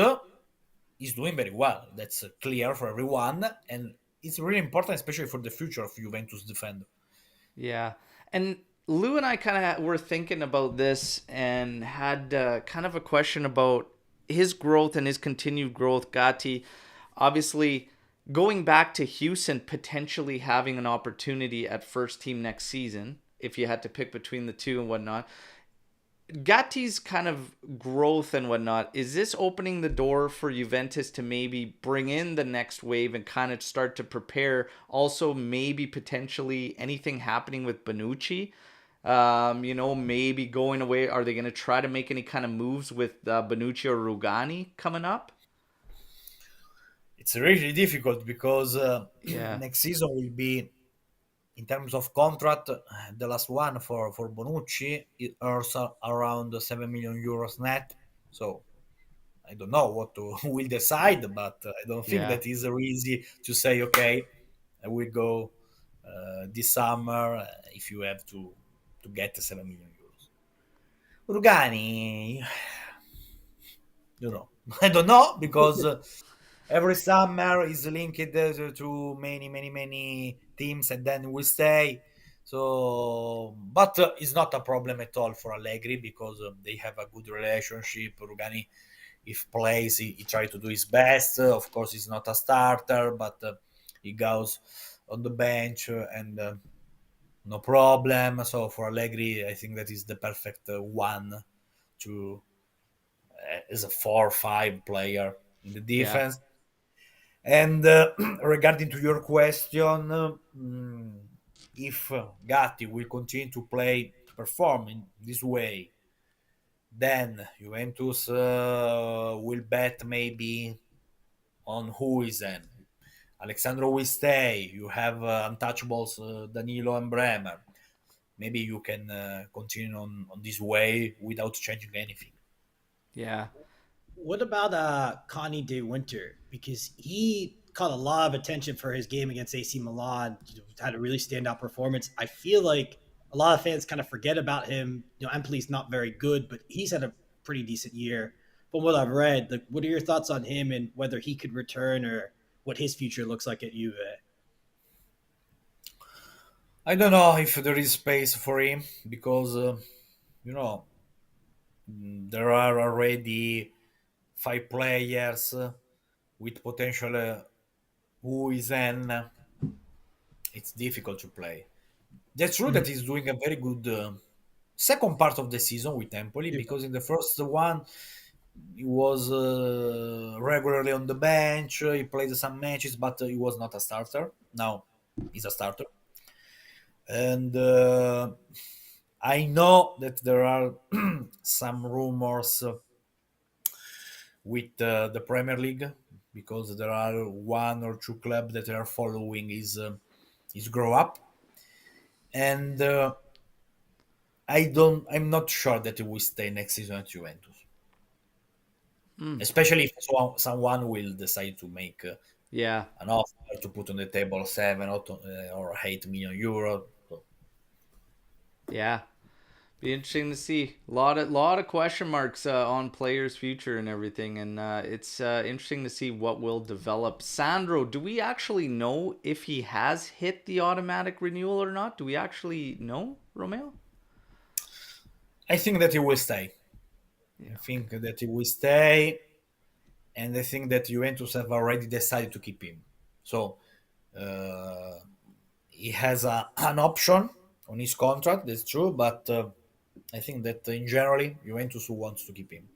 he's doing very well. That's clear for everyone, and it's really important, especially for the future of Juventus defender. Yeah. And Lou and I kind of were thinking about this and had kind of a question about his growth and his continued growth. Gatti, obviously, going back to Houston, potentially having an opportunity at first team next season, if you had to pick between the two and whatnot. Gatti's kind of growth and whatnot, is this opening the door for Juventus to maybe bring in the next wave and kind of start to prepare? Also, maybe potentially anything happening with Bonucci? Maybe going away. Are they going to try to make any kind of moves with Bonucci or Rugani coming up? It's really difficult because Yeah, next season will be, in terms of contract, the last one for Bonucci. It earns around 7 million euros net. So I don't know what to, who will decide, but I don't think yeah, that is easy to say, okay, I will go this summer if you have to get 7 million euros. Rugani, I don't know because every summer is linked to many teams, and then we stay. So, but it's not a problem at all for Allegri because they have a good relationship. Rugani, if plays, he tries to do his best. Of course, he's not a starter, but he goes on the bench and no problem. So for Allegri, I think that is the perfect one to as a 4 or 5 player in the yeah, defense. And regarding to your question, if Gatti will continue to play to perform in this way, then Juventus will bet maybe on who is in. Alexandro will stay. You have untouchables Danilo and Bremer. Maybe you can continue on this way without changing anything. yeah. What about Connie De Winter? Because he caught a lot of attention for his game against AC Milan. Had a really standout performance. I feel like a lot of fans kind of forget about him. Empoli's not very good, but he's had a pretty decent year. From what I've read, like, what are your thoughts on him and whether he could return or what his future looks like at Juve? I don't know if there is space for him because you know there are already 5 players with potential who is in. It's difficult to play. That's true that he's doing a very good second part of the season with Empoli Yeah. because in the first one he was regularly on the bench. He played some matches, but he was not a starter. Now he's a starter. And I know that there are some rumors with the Premier League, because there are one or two clubs that are following his grow up, and I'm not sure that he will stay next season at Juventus, especially if someone will decide to make Yeah. an offer to put on the table 7 or 8 million euro. So, Yeah. Be interesting to see. A lot of question marks on players' future and everything, and it's interesting to see what will develop. Sandro, do we actually know if he has hit the automatic renewal or not? Do we actually know, Romeo? I think that he will stay. I Yeah. think that he will stay, and I think that Juventus have already decided to keep him. So uh, he has an option on his contract. That's true, but I think that in generally Juventus wants to keep him.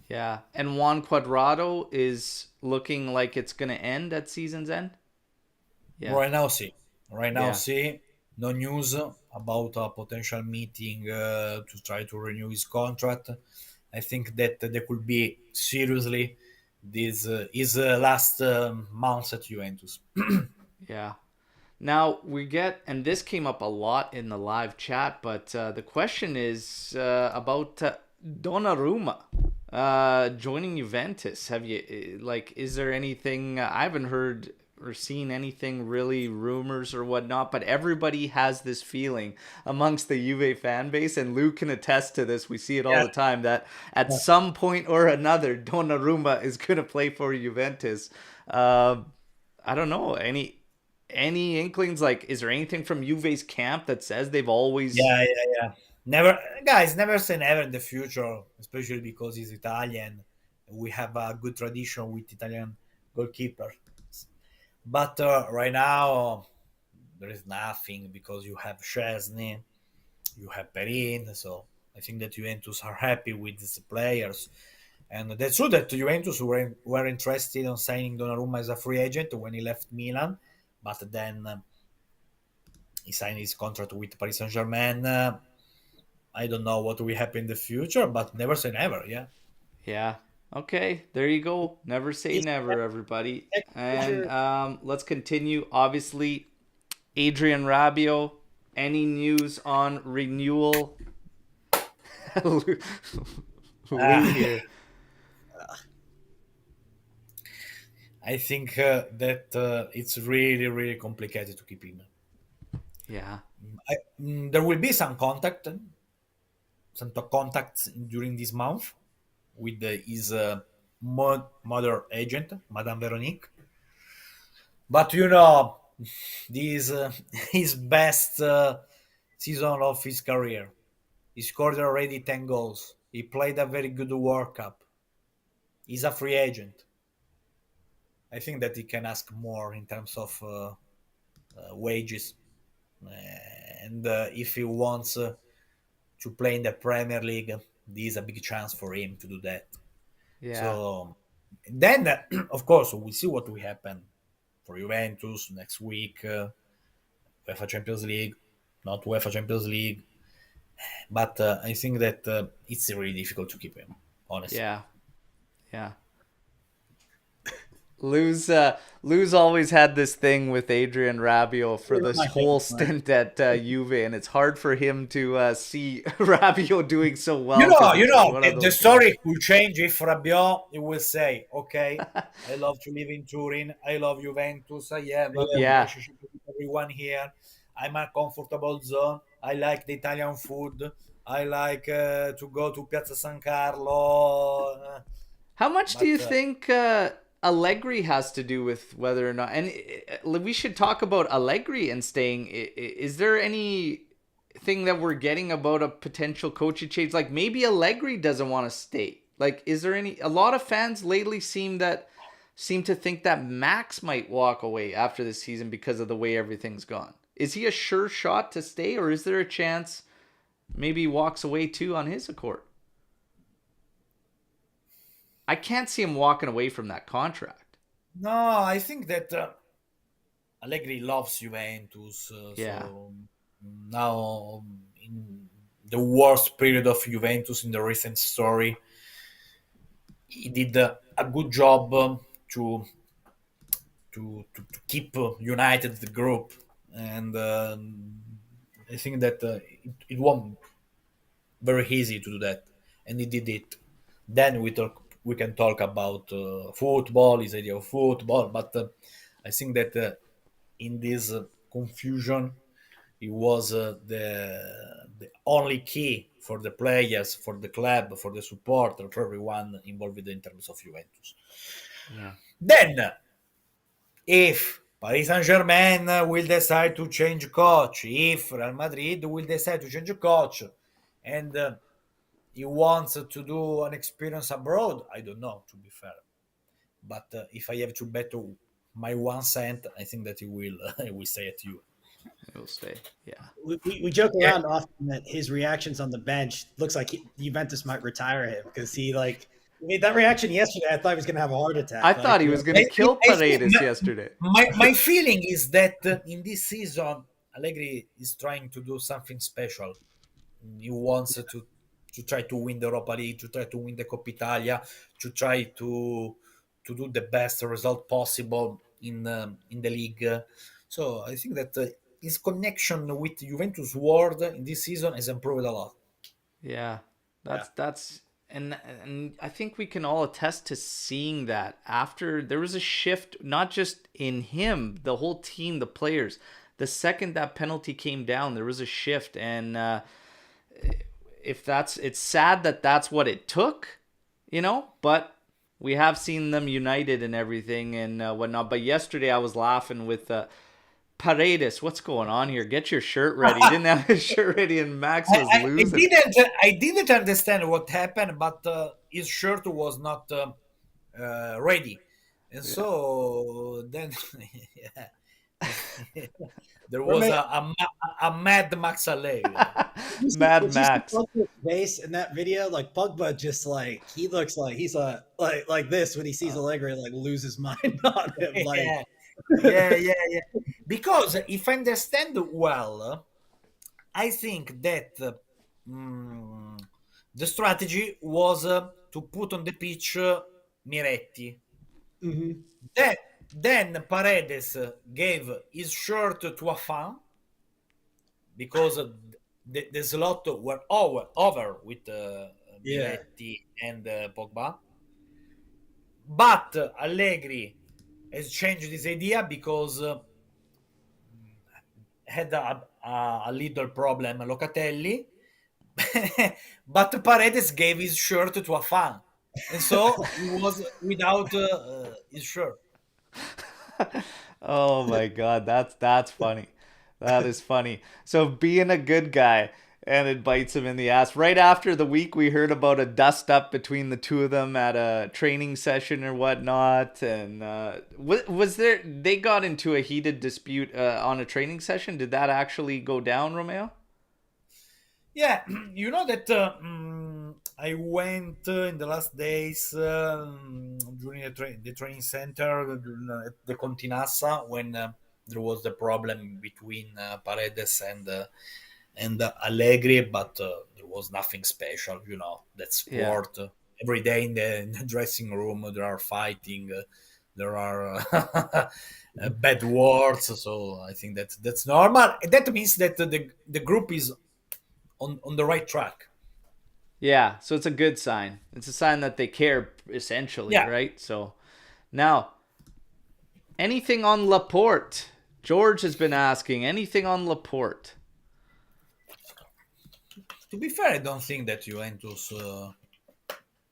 Yeah. And Juan Cuadrado is looking like it's gonna end at season's end. Yeah. Right now, see. Right now, Yeah. see. No news about a potential meeting to try to renew his contract. I think that there could be seriously this his last months at Juventus. Yeah. Now we get, and this came up a lot in the live chat, but the question is about Donnarumma joining Juventus. Have you like? Is there anything? I haven't heard or seen anything really, rumors or whatnot, but everybody has this feeling amongst the Juve fan base, and Lou can attest to this. We see it all Yeah. the time that at some point or another, Donnarumma is going to play for Juventus. I don't know any inklings, like is there anything from Juve's camp that says they've always Yeah. Never, guys, never say never in the future, especially because he's Italian. We have a good tradition with Italian goalkeepers. But right now, there is nothing, because you have Chesney, you have Perin. So I think that Juventus are happy with these players. And that's true that Juventus were interested in signing Donnarumma as a free agent when he left Milan, but then he signed his contract with Paris Saint Germain. I don't know what will happen in the future, but never say never. Yeah. yeah. Okay, there you go. Never say He's never, everybody. And future. let's continue. Obviously, Adrian Rabiot, any news on renewal? Lou Ah, here. I think that it's really, really complicated to keep him. Yeah. There will be some contacts during this month with his mother agent, Madame Veronique. But this his best season of his career. He scored already 10 goals. He played a very good World Cup. He's a free agent. I think that he can ask more in terms of wages. And if he wants to play in the Premier League, this is a big chance for him to do that. Yeah. So then, of course, we'll see what will happen for Juventus next week. UEFA Champions League, not UEFA Champions League. But I think that it's really difficult to keep him, honestly. Yeah. Yeah. Lou's always had this thing with Adrian Rabiot for this My whole favorite. stint at Juve, and it's hard for him to see Rabiot doing so well. You know, 'cause it's one of the those story will change if Rabiot he will say, "Okay, I love to live in Turin. I love Juventus. I have a good Yeah. relationship with everyone here. I'm a comfortable zone. I like the Italian food. I like to go to Piazza San Carlo." How much do But you think Allegri has to do with whether or not? And we should talk about Allegri and staying. Is there anything that we're getting about a potential coaching change? Like maybe Allegri doesn't want to stay. Like, is there any? A lot of fans lately seem to think that Max might walk away after this season because of the way everything's gone. Is he a sure shot to stay, or is there a chance maybe he walks away too on his accord? I can't see him walking away from that contract. No, I think that Allegri loves Juventus. Yeah. So now, in the worst period of Juventus in the recent story, he did a good job to keep united the group, and I think that it won't very easy to do that, and he did it. Then we can talk about football, his idea of football, but I think that in this confusion, it was the only key for the players, for the club, for the supporter, for everyone involved in terms of Juventus. Yeah. Then, if Paris Saint-Germain will decide to change coach, if Real Madrid will decide to change coach, and he wants to do an experience abroad, I don't know, to be fair. But if I have to bet my 1 cent, I think that he will, he will stay at you. It will stay. Yeah. We joke around often that his reactions on the bench looks like Juventus might retire him because he made that reaction yesterday. I thought he was going to have a heart attack. I thought he was going to kill Paredes yesterday. My feeling is that in this season, Allegri is trying to do something special. He wants to try to win the Europa League, to try to win the Coppa Italia, to try to do the best result possible in the league. So I think that his connection with Juventus world in this season has improved a lot. Yeah. That's and I think we can all attest to seeing that after there was a shift, not just in him, the whole team, the players. The second that penalty came down, there was a shift, and it's sad that that's what it took, but we have seen them united and everything and whatnot. But yesterday I was laughing with Paredes. What's going on here? Get your shirt ready. He didn't have his shirt ready, and Max was losing. I didn't understand what happened, but his shirt was not ready, and so then there was a Mad Max Allegri. Mad Max. Pogba's face in that video, like Pogba, just he looks like he's like this when he sees Allegri, lose his mind on him. Yeah. Because if I understand well, I think that the strategy was to put on the pitch Miretti. Mm-hmm. Then Paredes gave his shirt to a fan because the slot were over with Miretti and Pogba. But Allegri has changed this idea because had a little problem Locatelli, but Paredes gave his shirt to a fan, and so he was without his shirt. Oh my God, that's funny. That is funny. So being a good guy, and it bites him in the ass. Right after the week, we heard about a dust up between the two of them at a training session or whatnot. And was there? They got into a heated dispute on a training session. Did that actually go down, Romeo? Yeah, you know that I went in the last days during the training center at the Continassa when there was the problem between Paredes and Allegri, but there was nothing special. That's sport. Yeah. Every day in the dressing room, there are fighting, there are bad words. So I think that's normal. That means that the group is on the right track. Yeah, so it's a good sign. It's a sign that they care, essentially, right? So now, anything on Laporte? George has been asking, anything on Laporte? To be fair, I don't think that Juventus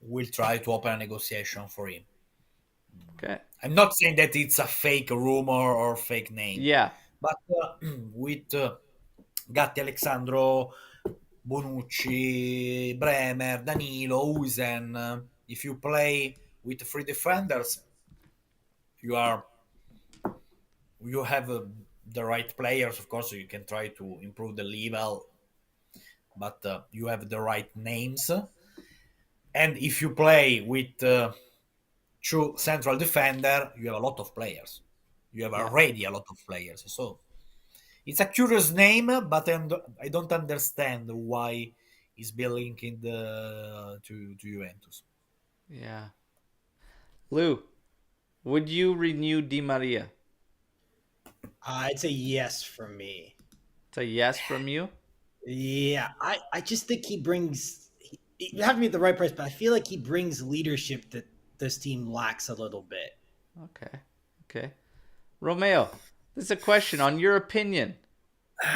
will try to open a negotiation for him. Okay. I'm not saying that it's a fake rumor or fake name. Yeah. But with Gatti, Alexandro, Bonucci, Bremer, Danilo, Usen, if you play with three defenders, you have the right players. Of course, you can try to improve the level, but you have the right names. And if you play with true central defender, you have a lot of players. You have Yeah. already a lot of players. So it's a curious name, but I don't understand why he's been linked to Juventus. Yeah. Lou, would you renew Di Maria? I'd say yes from me. It's a yes from you. Yeah, I just think he brings. You have to be at the right price, but I feel like he brings leadership that this team lacks a little bit. Okay. Okay. Romeo, this is a question on your opinion.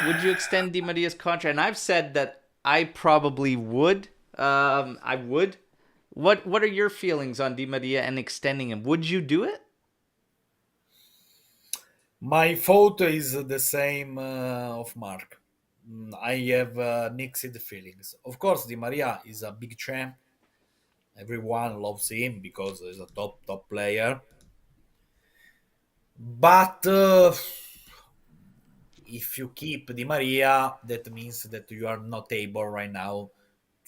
Would you extend Di Maria's contract? And I've said that I probably would. I would. What are your feelings on Di Maria and extending him? Would you do it? My thought is the same of Mark. I have mixed feelings. Of course, Di Maria is a big champ. Everyone loves him because he's a top player. But if you keep Di Maria, that means that you are not able right now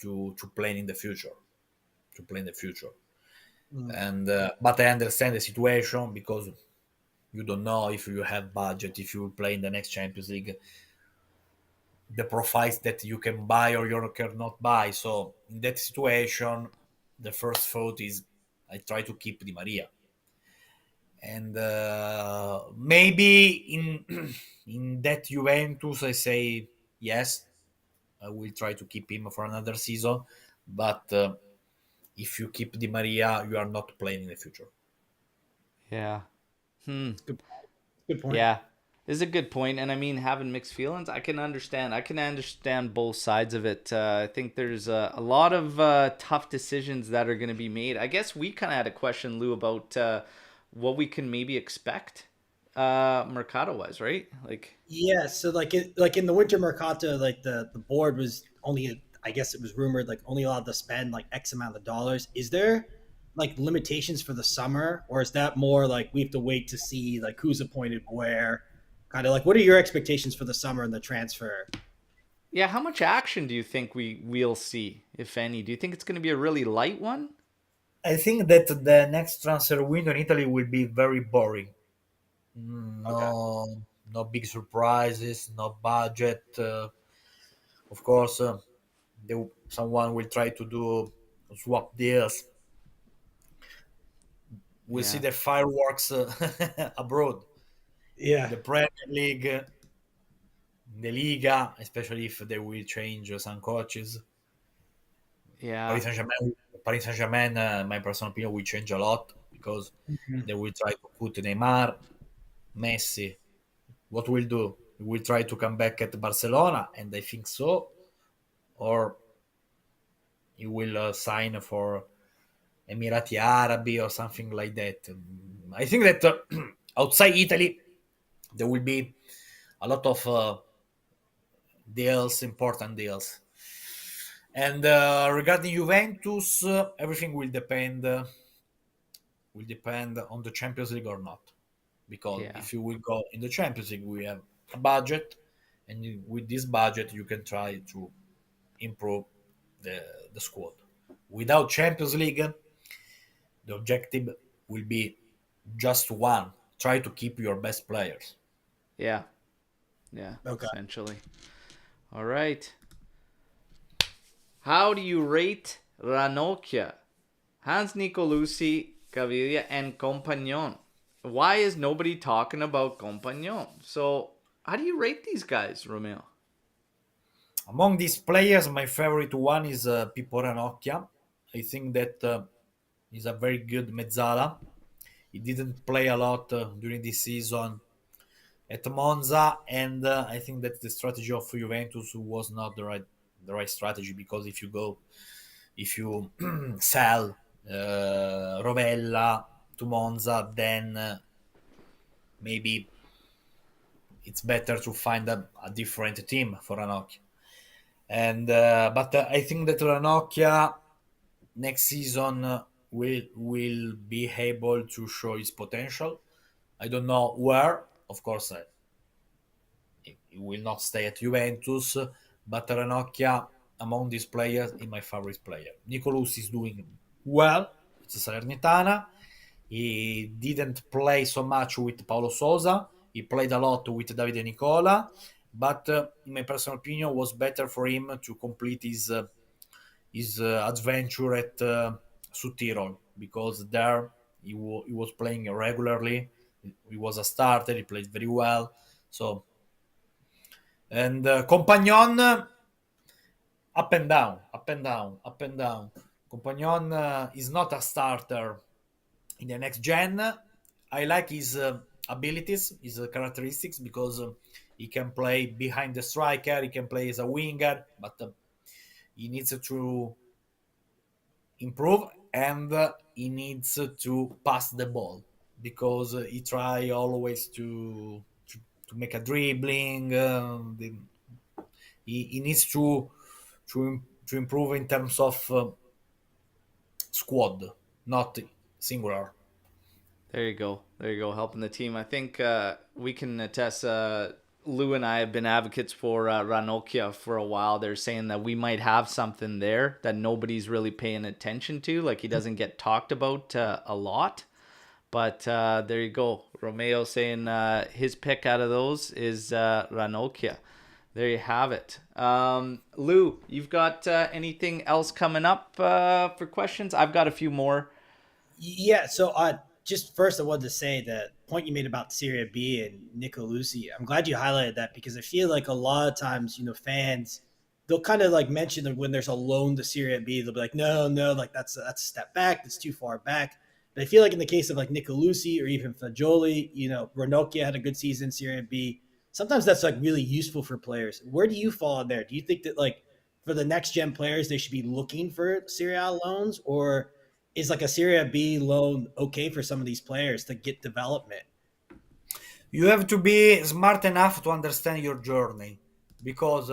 to plan in the future. To play in the future. Mm. And but I understand the situation because you don't know if you have budget, if you will play in the next Champions League, the profiles that you can buy or you cannot buy. So in that situation, the first thought is I try to keep Di Maria, and maybe in in that Juventus I say yes, I will try to keep him for another season, but if you keep Di Maria, you are not playing in the future. Yeah. Hmm. Good, good point. Yeah. This is a good point, and I mean, having mixed feelings, I can understand. I can understand both sides of it. I think there's a lot of tough decisions that are going to be made. I guess we kind of had a question, Lou, about what we can maybe expect, Mercato wise, right? Like, Yeah, so like in the winter mercato, like the board was only, I guess it was rumored, like only allowed to spend like X amount of dollars. Is there like limitations for the summer, or is that more like we have to wait to see like who's appointed where? Kind of like what are your expectations for the summer and the transfer? yeah, how much action do you think we'll see, if any? Do you think it's going to be a really light one? I think that the next transfer window in Italy will be very boring. Okay. No big surprises, no budget. Of course, someone will try to do swap deals. We'll see Yeah. the fireworks abroad in Yeah. the Premier League, in the Liga, especially if they will change some coaches. Yeah. Paris Saint Germain, Paris Saint Germain, my personal opinion, will change a lot because Mhm. they will try to put Neymar, Messi. What will do? Will try to come back at Barcelona, and I think so, or he will sign for Emirati Arabi or something like that. I think that outside Italy there will be a lot of deals, important deals. And regarding Juventus, everything will depend on the Champions League or not. Because Yeah. if you will go in the Champions League, we have a budget, and with this budget, you can try to improve the the squad. Without Champions League, the objective will be just one: try to keep your best players. Yeah. Yeah. Okay. Essentially. All right. How do you rate Ranocchia, Hans Nicolucci, Caviglia, and Compagnon? Why is nobody talking about Compagnon? So, how do you rate these guys, Romeo? Among these players, my favorite one is Pippo Ranocchia. I think that he's a very good mezzala. He didn't play a lot during this season at Monza, and I think that the strategy of Juventus was not the right strategy because if you sell Rovella to Monza, then maybe it's better to find a different team for Ranocchia. And but I think that Ranocchia next season will be able to show his potential. I don't know where. Of course, he will not stay at Juventus, but Ranocchia among these players is my favorite player. Nicolas is doing well. It's a Salernitana. He didn't play so much with Paulo Sousa. He played a lot with Davide Nicola, but in my personal opinion, was better for him to complete his adventure at Südtirol, because there he was playing regularly. He was a starter. He played very well. So, and Compagnon, up and down, up and down, up and down. Compagnon is not a starter in the next gen. I like his abilities, his characteristics, because he can play behind the striker, he can play as a winger, but he needs to improve, and he needs to pass the ball, because he try always to make a dribbling. He needs to improve in terms of squad, not singular. There you go. There you go. Helping the team. I think we can attest. Lou and I have been advocates for Ranocchia for a while. They're saying that we might have something there that nobody's really paying attention to. Like, he doesn't get talked about a lot. But there you go. Romeo saying his pick out of those is Ranocchia. There you have it. Lou, you've got anything else coming up for questions? I've got a few more. Yeah, so just first I wanted to say the point you made about Serie B and Nico Lucci. I'm glad you highlighted that, because I feel like a lot of times, fans, they'll kind of like mention that when there's a loan to Serie B, they'll be like, no, like that's a step back, that's too far back. But I feel like in the case of like Nico Lucci or even Fagioli, Ranocchia had a good season Serie B. Sometimes that's like really useful for players. Where do you fall in there? Do you think that like for the next gen players, they should be looking for Serie A loans, or is like a Serie B loan okay for some of these players to get development? You have to be smart enough to understand your journey, because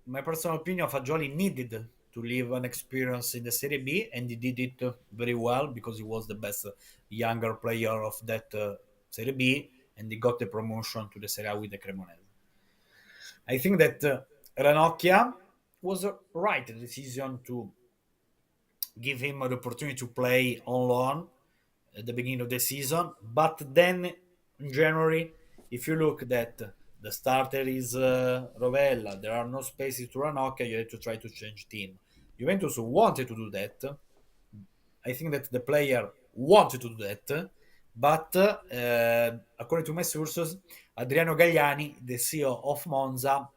my personal opinion, Fagioli needed to live an experience in the Serie B, and he did it very well, because he was the best younger player of that Serie B, and he got the promotion to the Serie A with the Cremonese. I think that Ranocchia was a right decision to give him the opportunity to play on loan at the beginning of the season. But then in January, if you look that the starter is Rovella, there are no spaces to Ranocchia, you have to try to change team. Juventus wanted to do that. I think that the player wanted to do that, but according to my sources, Adriano Gagliani, the CEO of Monza,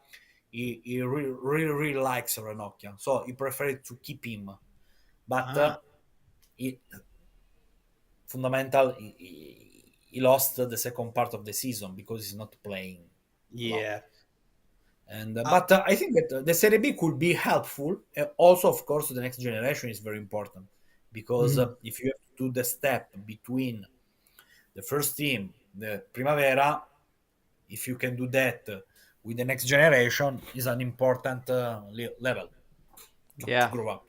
he really likes Ranocchia, so he preferred to keep him. But fundamental, he lost the second part of the season because he's not playing. Yeah. And but I think that the Serie B could be helpful. Also, of course, the next generation is very important, because if you have to do the step between the first team, the Primavera, if you can do that with the next generation, is an important level to grow up.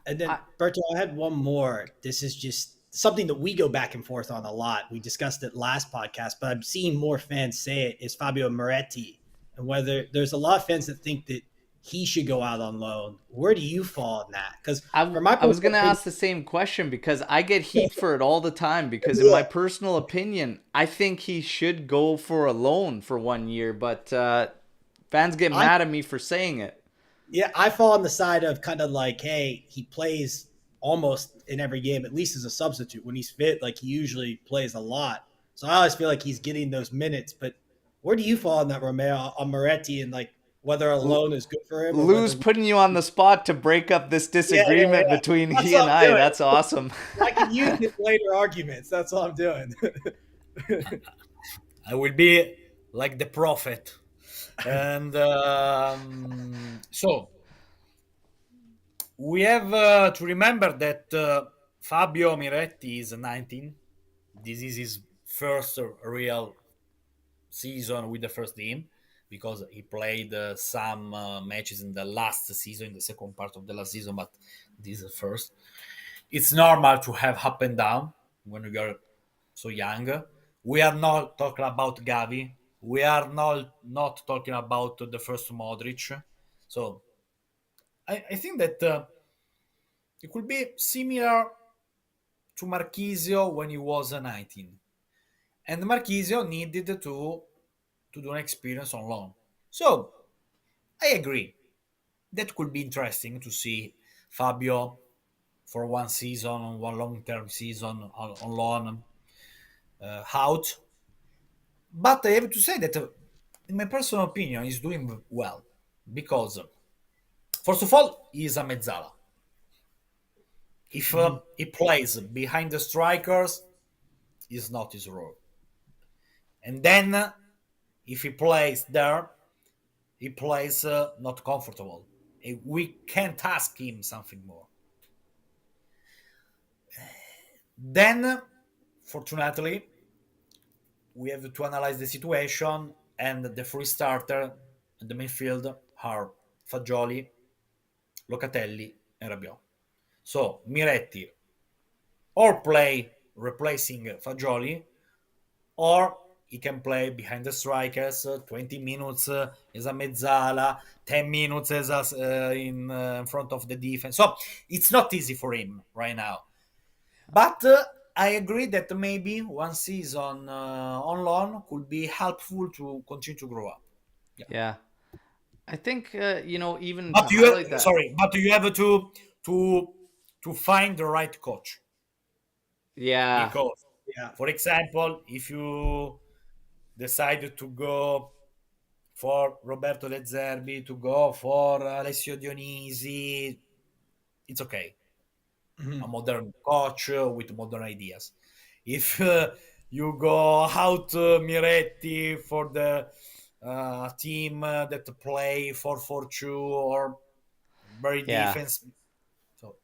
And then, Berto, I had one more. This is just something that we go back and forth on a lot. We discussed it last podcast, but I'm seeing more fans say it, is Fabio Moretti. And whether there's a lot of fans that think that he should go out on loan. Where do you fall in that? Because I was going to ask the same question, because I get heat for it all the time, because in my personal opinion, I think he should go for a loan for 1 year, but fans get mad at me for saying it. Yeah, I fall on the side of kind of like, hey, he plays almost in every game, at least as a substitute. When he's fit, like he usually plays a lot. So I always feel like he's getting those minutes. But where do you fall on that, Romeo, on Moretti, and like whether a loan is good for him? Lou's putting you on the spot to break up this disagreement between he and I. That's awesome. I can use his later arguments. That's all I'm doing. I will be like the prophet. And so we have to remember that Fabio Miretti is 19. This is his first real season with the first team, because he played some matches in the last season, in the second part of the last season, but this is the first. It's normal to have up and down when you are so young. We are not talking about Gavi. We are not talking about the first Modric. So I think that it could be similar to Marchisio when he was 19, and Marchisio needed to do an experience on loan. So I agree that could be interesting to see Fabio for one season, one long-term season on loan out. But I have to say that, in my personal opinion, he's doing well because, first of all, he is a mezzala. If he plays behind the strikers, is not his role. And then, if he plays there, he plays not comfortable. We can't ask him something more. Then, fortunately, we have to analyze the situation, and the three starter in the midfield are Fagioli, Locatelli, and Rabiot. So Miretti or play replacing Fagioli, or he can play behind the strikers 20 minutes as a mezzala, 10 minutes as in front of the defense. So it's not easy for him right now. But I agree that maybe one season on loan could be helpful to continue to grow up. Yeah. I think, even to But you highlight that. but you have to find the right coach. Yeah. Because, Yeah. for example, if you decide to go for Roberto De Zerbi, to go for Alessio Dionisi, it's okay. A modern coach with modern ideas. If you go out Miretti for the team that play 4-4-2 or very Yeah. defense, so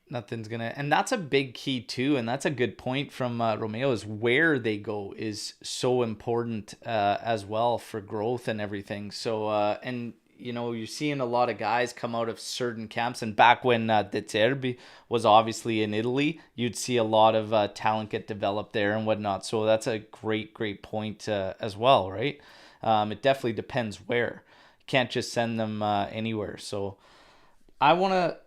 Nothing's gonna, and that's a big key too, and that's a good point from Romeo. Is where they go is so important as well for growth and everything. So and you're seeing a lot of guys come out of certain camps, and back when De Zerbi was obviously in Italy, you'd see a lot of talent get developed there and whatnot. So that's a great point as well, right? It definitely depends where. You can't just send them anywhere. So I want to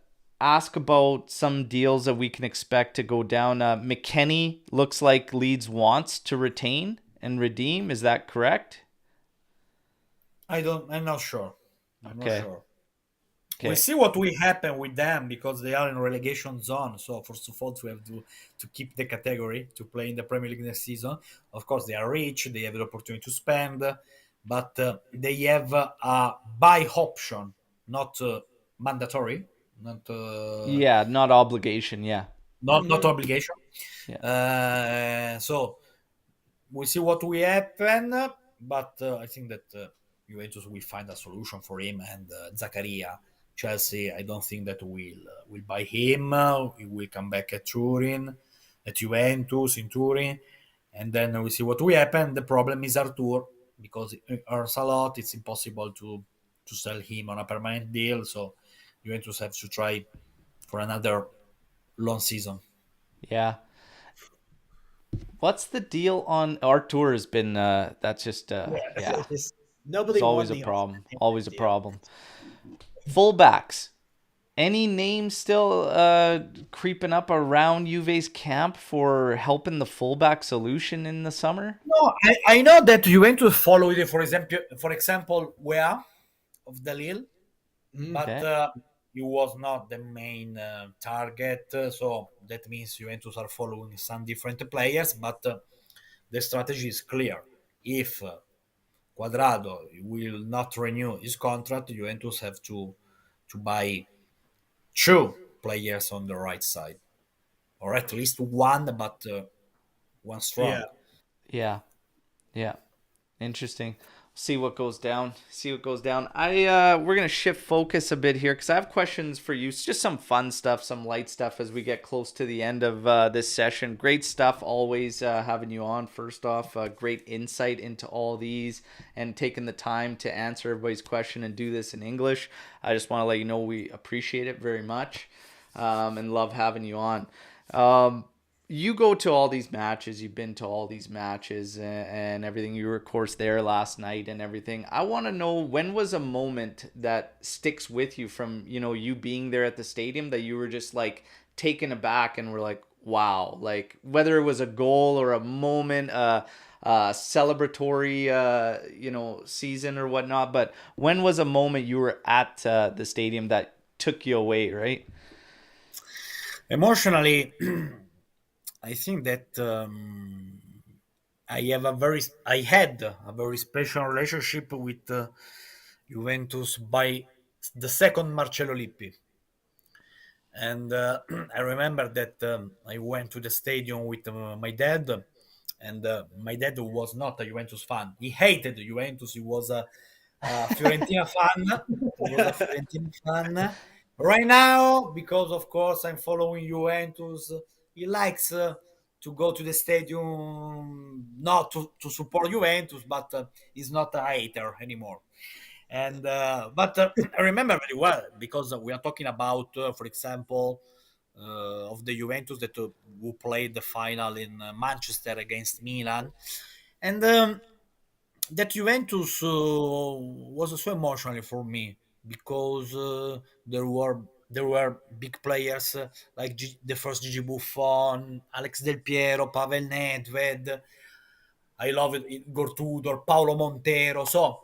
ask about some deals that we can expect to go down. McKennie looks like Leeds wants to retain and redeem. Is that correct? I'm not sure. I'm not Okay. sure. We'll Okay. see what will happen with them because they are in relegation zone. So first of all, we have to keep the category to play in the Premier League next season. Of course, they are rich; they have the opportunity to spend, but they have a buy option, not mandatory, not Yeah, not obligation. Yeah. not obligation. Yeah. So we'll see what will happen, but I think that Juventus will find a solution for him and Zaccaria. Chelsea, I don't think that will buy him. He will come back at Turin, at Juventus in Turin, and then we'll see what will happen. The problem is Artur because he earns a lot. It's impossible to sell him on a permanent deal. So Juventus have to try for another long season. Yeah. What's the deal on Artur? Has been that's just yeah. Nobody It's always won a the problem. Ultimate Always a deal. problem. Fullbacks. Any names still creeping up around Juve's camp for helping the fullback solution in the summer? No, I know that Juventus followed it, for example, where of the Lille, but Okay. he was not the main target. So that means Juventus are following some different players, but the strategy is clear. If Quadrado will not renew his contract, Juventus have to buy two players on the right side, or at least one, but one strong. Yeah. Yeah. Yeah. Interesting. See what goes down. See what goes down. We're gonna shift focus a bit here because I have questions for you. It's just some fun stuff, some light stuff as we get close to the end of this session. Great stuff, always having you on. First off, great insight into all these and taking the time to answer everybody's question and do this in English. I just want to let you know we appreciate it very much and love having you on. You go to all these matches, you've been to all these matches and everything. You were, of course, there last night and everything. I want to know, when was a moment that sticks with you from, you being there at the stadium that you were just like taken aback and were like, wow, like whether it was a goal or a moment, celebratory, season or whatnot. But when was a moment you were at the stadium that took you away, right? Emotionally, I think that I had a very special relationship with Juventus by the second Marcello Lippi. And I remember that I went to the stadium with my dad, and my dad was not a Juventus fan. He hated Juventus. He was a Fiorentina fan. He was a Fiorentina fan. Right now, because of course I'm following Juventus, he likes to go to the stadium not to support Juventus, but he's not a hater anymore. And but I remember very well because we are talking about, for example, of the Juventus that who played the final in Manchester against Milan, and that Juventus was so emotional for me because there were big players like the first Gigi Buffon, Alex Del Piero, Pavel Nedved. I love it, Igor Tudor, Paolo Montero. So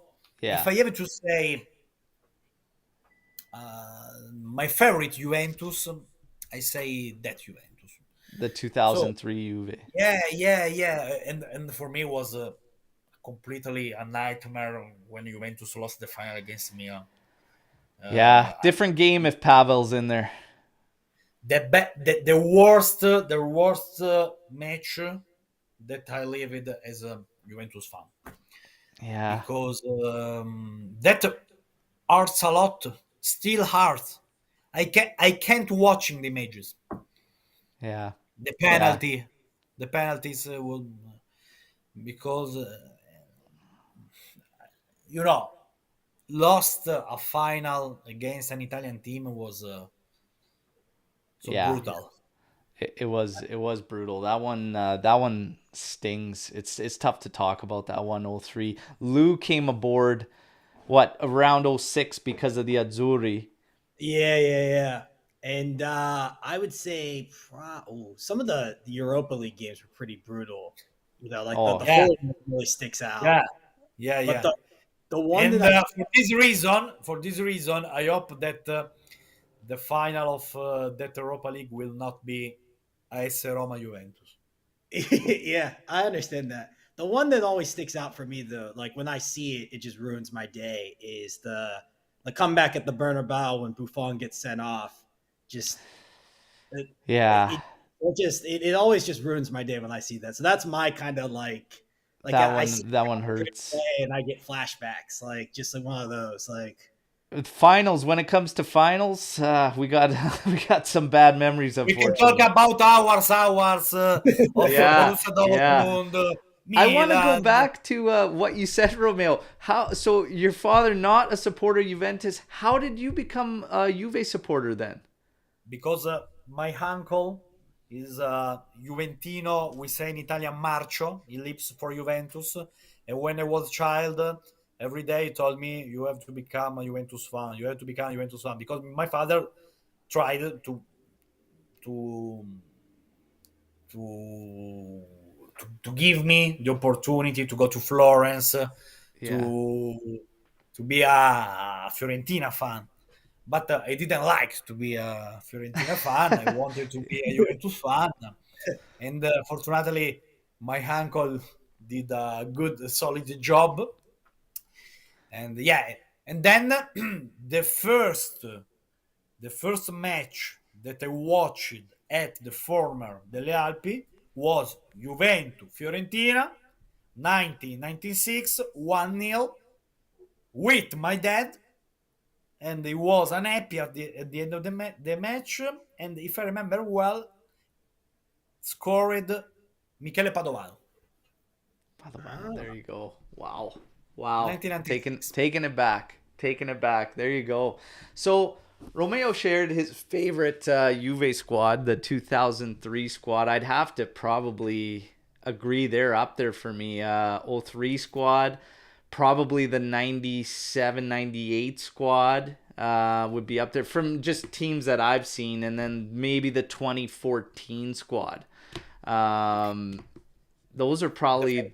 if Yeah, I have to say my favorite Juventus, I say that Juventus. the So 2003 Juve. yeah, and for me it was completely a nightmare when Juventus lost the final against Milan. Yeah, Uh, different game if Pavel's in there. the worst match that I lived as a Juventus fan Yeah, because that hurts a lot. Still hurts. I can't watching the images. yeah, The yeah, penalty, the penalties will because you know lost a final against an Italian team was so yeah. brutal. It was brutal. That one stings. It's tough to talk about that one. 03. Lou came aboard what around 06 because of the Azzurri. Yeah. And I would say some of the Europa League games were pretty brutal. Like the, Oh, the Yeah, Fulham one really sticks out. yeah, yeah, But yeah. the one that And I for this reason, I hope that the final of that Europa League will not be AS Roma Juventus. yeah, I understand that. The one that always sticks out for me, though, like when I see it, it just ruins my day. Is the comeback at the Bernabeu when Buffon gets sent off? Just it, yeah. it always just ruins my day when I see that. So that's my kind of like That I see one that one Real Madrid hurts. play and I get flashbacks, like just like one of those. Like With finals, when it comes to finals, we got we got some bad memories, We can talk unfortunately. about hours of Yeah, Borussia yeah. Dortmund, I want to go Milan. back to what you said, Romeo. How so? Your father not a supporter of Juventus. How did you become a Juve supporter then? Because my uncle is Juventino. We say in Italian Marcio. He lives for Juventus. And when I was a child, every day he told me, "You have to become a Juventus fan. You have to become a Juventus fan." Because my father tried to to to give me the opportunity to go to Florence Yeah, to to be a Fiorentina fan. But I didn't like to be a Fiorentina fan. I wanted to be a Juventus fan, and fortunately, my uncle did a good, solid job. And yeah, and then the first match that I watched at the former Delle Alpi was Juventus Fiorentina 1996 1-0 with my dad, and he was unhappy at the end of the match. And if I remember well, scored Michele Padovano Padovano. There you go. Wow, wow. Taking 1996. taking it back. Taking it back. There you go. So Romeo shared his favorite Juve squad, the 2003 squad. I'd have to probably agree they're up there for me. 03 squad, probably the 97, 98 squad. would be up there from just teams that I've seen, and then maybe the 2014 squad. Those are probably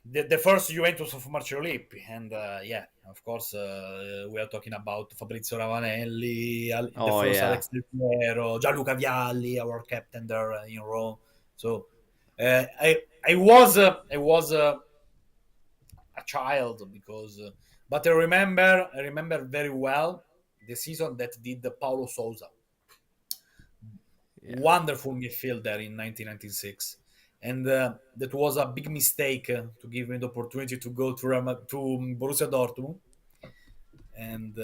the first Juventus of Marcello Lippi, and of course, we are talking about Fabrizio Ravanelli, the first Alex Del Piero, Gianluca Vialli, our captain there in Rome. So I was a child because, but I remember very well the season that did Paulo Sousa, wonderful midfielder in 1996. And that was a big mistake to give me the opportunity to go to Borussia Dortmund. And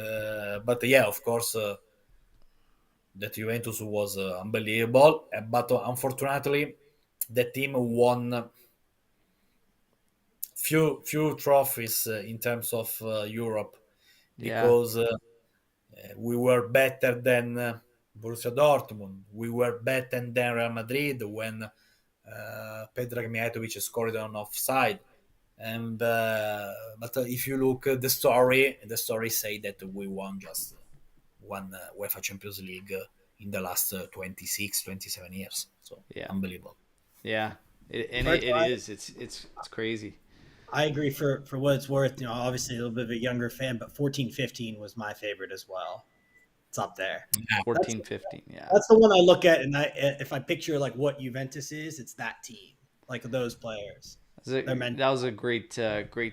but of course, that Juventus was unbelievable. But unfortunately, the team won few trophies in terms of Europe because we were better than Borussia Dortmund. We were better than Real Madrid when Predrag Mijatovic scored on offside, and but if you look at the story say that we won just one UEFA Champions League in the last 26, 27 years. So unbelievable. Yeah, it is. It's crazy. I agree for what it's worth. Obviously a little bit of a younger fan, but 14-15 was my favorite as well. It's up there. 14-15, That's the one I look at, and if I picture like what Juventus is, it's that team, like those players. That was a great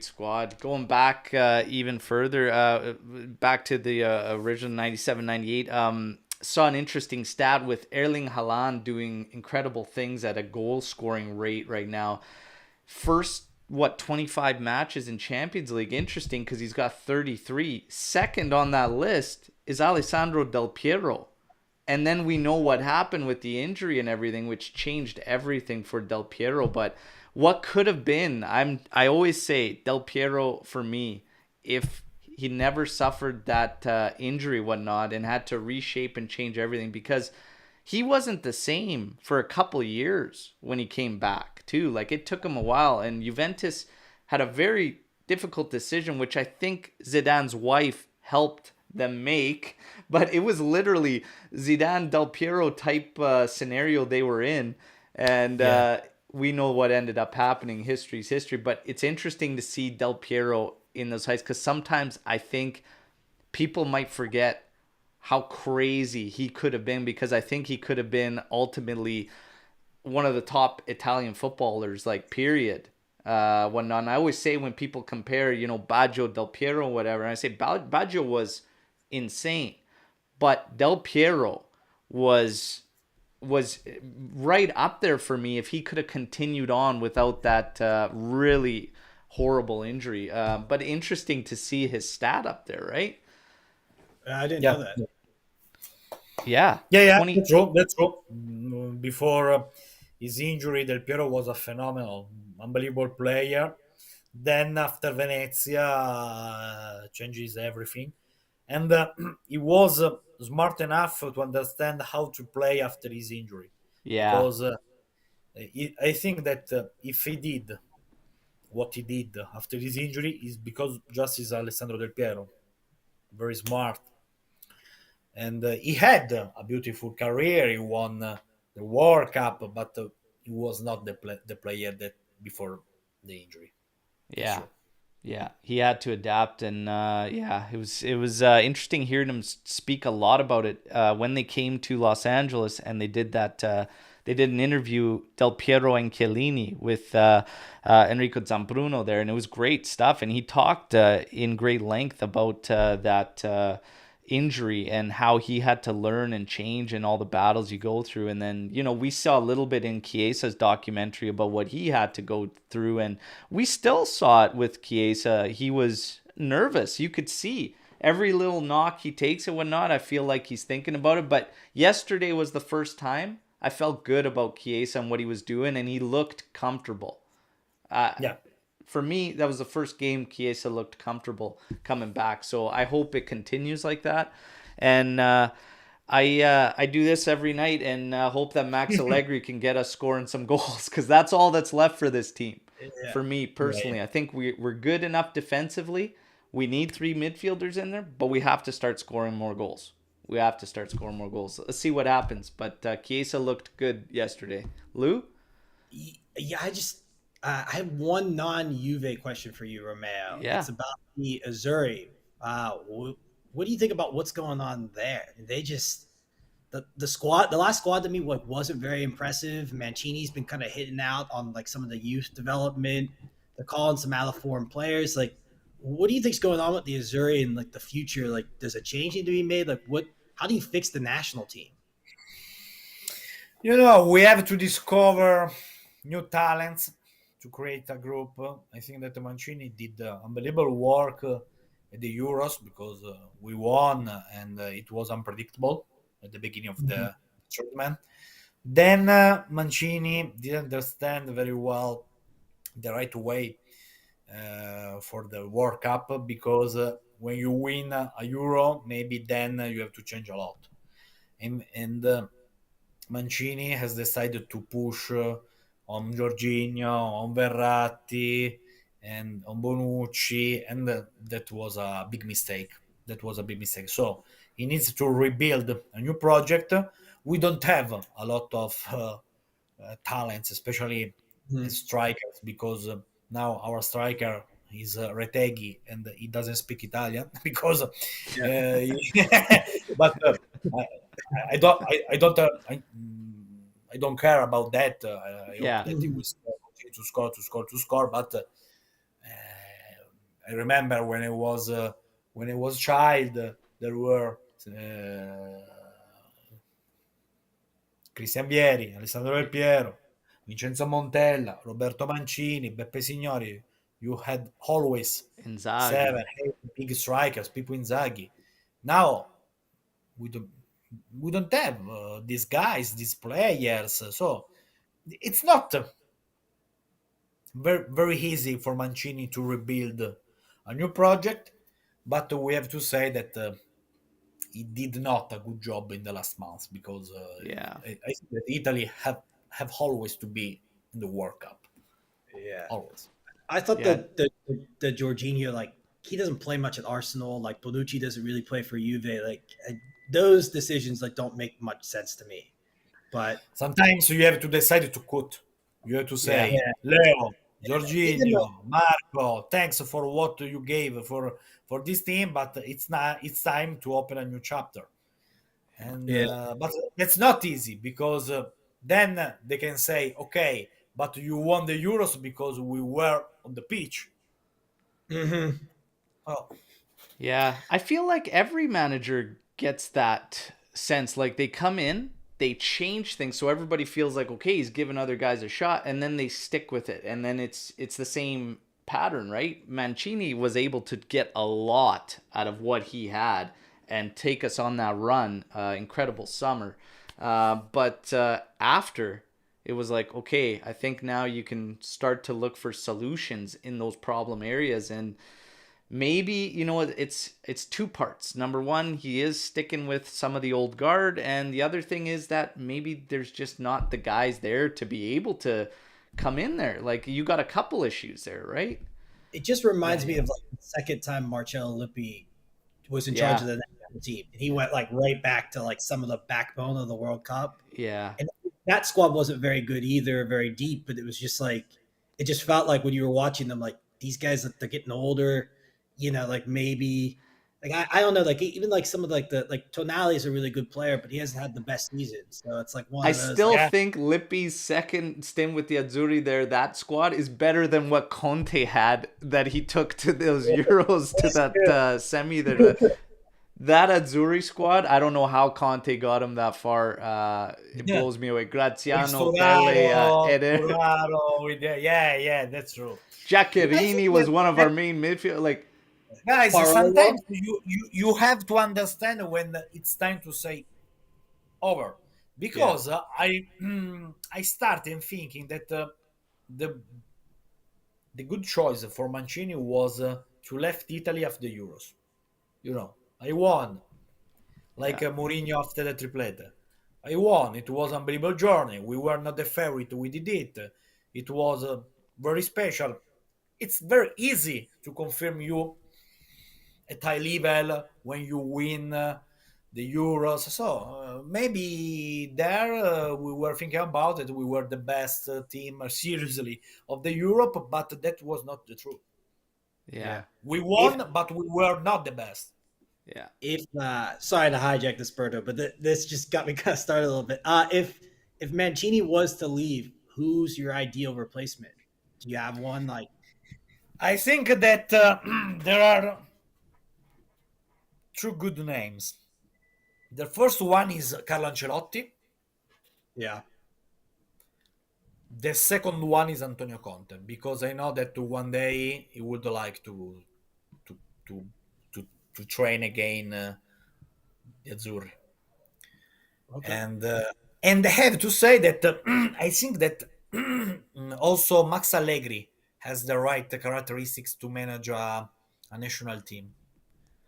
squad. Going back even further, back to the original 97-98, saw an interesting stat with Erling Haaland doing incredible things at a goal scoring rate right now. First, 25 matches in Champions League. Interesting because he's got 33. Second on that list is Alessandro Del Piero. And then we know what happened with the injury and everything, which changed everything for Del Piero. But what could have been, I always say Del Piero for me, if he never suffered that injury, whatnot, and had to reshape and change everything, because he wasn't the same for a couple of years when he came back too. Like, it took him a while, and Juventus had a very difficult decision, which I think Zidane's wife helped them make, but it was literally Zidane Del Piero type scenario they were in, and we know what ended up happening. History's history, but it's interesting to see Del Piero in those heights, because sometimes I think people might forget how crazy he could have been, because I think he could have been ultimately one of the top Italian footballers, like, period. Whatnot. And I always say when people compare, Baggio, Del Piero, whatever, and I say Baggio was insane, but Del Piero was right up there for me if he could have continued on without that really horrible injury. But interesting to see his stat up there, right? I didn't know that. Yeah. That's true. Before his injury, Del Piero was a phenomenal, unbelievable player. Then after Venezia, changes everything. And he was smart enough to understand how to play after his injury. Yeah. Because I think that if he did what he did after his injury, is because just is Alessandro Del Piero. Very smart. And he had a beautiful career. He won the World Cup, but he was not the player that before the injury. Yeah. Sure. Yeah, he had to adapt, and it was interesting hearing him speak a lot about it when they came to Los Angeles, and they did an interview, Del Piero and Chiellini, with Enrico Zambruno there, and it was great stuff, and he talked in great length about that injury and how he had to learn and change and all the battles you go through. And then, we saw a little bit in Chiesa's documentary about what he had to go through, and we still saw it with Chiesa. He was nervous. You could see every little knock he takes and whatnot. I feel like he's thinking about it, but yesterday was the first time I felt good about Chiesa and what he was doing, and he looked comfortable. For me, that was the first game Chiesa looked comfortable coming back. So I hope it continues like that. And I do this every night and hope that Max Allegri can get us scoring some goals, because that's all that's left for this team. For me personally, I think we're good enough defensively. We need three midfielders in there, but we have to start scoring more goals. We have to start scoring more goals. Let's see what happens. But Chiesa looked good yesterday. Lou? Yeah, I have one non-Juve question for you, Romeo. Yeah. It's about the Azzurri. What do you think about what's going on there? They just the squad, the last squad to me wasn't very impressive. Mancini's been kind of hitting out on like some of the youth development. They're calling some out of form players. Like, what do you think's going on with the Azzurri and like the future? Like, does a change need to be made? Like, what? How do you fix the national team? We have to discover new talents to create a group. I think that Mancini did unbelievable work at the Euros because we won and it was unpredictable at the beginning of the tournament. Then Mancini didn't understand very well the right way for the World Cup because when you win a Euro, maybe then you have to change a lot. And Mancini has decided to push on Jorginho, on Verratti, and on Bonucci, and that was a big mistake. So he needs to rebuild a new project. We don't have a lot of talents, especially strikers, because now our striker is Retegui, and he doesn't speak Italian because. But I don't. I don't care about that. I Yeah. hope that he will continue to score. But I remember when I was child, there were Cristian Vieri, Alessandro Del Piero, Vincenzo Montella, Roberto Mancini, Beppe Signori. You had always Inzaghi. 7, 8 big strikers, Pippo Inzaghi. Now we don't have these guys, these players. So it's not very very easy for Mancini to rebuild a new project. But we have to say that he did not a good job in the last months because Yeah. I think that Italy have always to be in the World Cup. Yeah. Always. I thought Yeah. the Jorginho, like, he doesn't play much at Arsenal. Like, Bonucci doesn't really play for Juve. Like, those decisions like don't make much sense to me. But Sometimes you have to decide to cut. You have to say, yeah, Leo, even though Jorginho, Marco, thanks for what you gave for this team, but it's time to open a new chapter. And yeah, but it's not easy because then they can say, okay, but you won the Euros because we were on the pitch. mm-hmm. Oh, Yeah, I feel like every manager gets that sense. Like they come in, they change things so everybody feels like okay, he's giving other guys a shot, and then they stick with it, and then it's the same pattern, right? Mancini was able to get a lot out of what he had and take us on that run. Incredible summer, but after it was like okay, I think now you can start to look for solutions in those problem areas and maybe it's two parts. Number one, he is sticking with some of the old guard, and the other thing is that maybe there's just not the guys there to be able to come in there. Like you got a couple issues there, right? It just reminds yeah, me of like the second time Marcello Lippi was in charge Yeah. of the national team, and he went like right back to like some of the backbone of the World Cup. Yeah. And that squad wasn't very good either, very deep, but it was just like it just felt like when you were watching them, like these guys, they're getting older, like maybe like I don't know, like even like some of like the like Tonali is a really good player, but he hasn't had the best season. So it's like one I of those still like, yeah. think Lippi's second stint with the Azzurri there, that squad is better than what Conte had that he took to those Euros to that semi there. That Azzurri squad, I don't know how Conte got him that far. It Yeah. blows me away. With Graziano, Pele, Sturaro, Eder. yeah, that's true. I think Giaccherini was one of our that main midfield. Like, guys, Barolo. sometimes you have to understand when it's time to say over, yeah, because I started thinking that the the good choice for Mancini was to left Italy after the Euros. I won like yeah, Mourinho after the triplete. I won. It was an unbelievable journey. We were not the favorite. We did it. It was very special. It's very easy to confirm you at high level when you win the Euros. So maybe there we were thinking about it. We were the best team seriously of the Europe, but that was not the truth. Yeah. We If won, but we were not the best. Yeah. if sorry to hijack this, Berto, but this just got me kind of started a little bit. If Mancini was to leave, who's your ideal replacement? Do you have one? Like, I think that there are two good names. The first one is Carlo Ancelotti. yeah, The second one is Antonio Conte, because I know that one day he would like to to to, to train again the Azzurri. okay, And I have to say that I think that also Max Allegri has the right characteristics to manage a national team.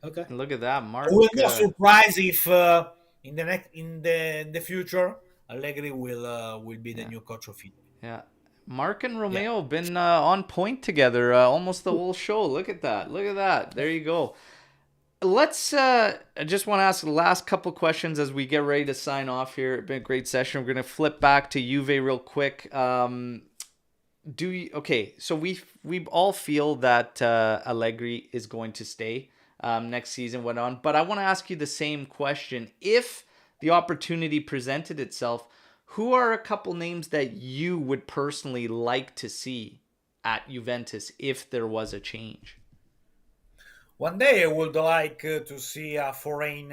okay. And look at that, I will Mark. not surprise if in the future Allegri will be the Yeah. new coach of Italy. Yeah. Mark and Yeah. Romeo have been on point together almost the whole show. Look at that. Look at that. There you go. Let's I just want to ask the last couple questions as we get ready to sign off here. It's been a great session. We're going to flip back to Juve real quick. Okay, so we all feel that Allegri is going to stay next season, went on, but I want to ask you the same question. If the opportunity presented itself, who are a couple names that you would personally like to see at Juventus if there was a change? One day I would like to see a foreign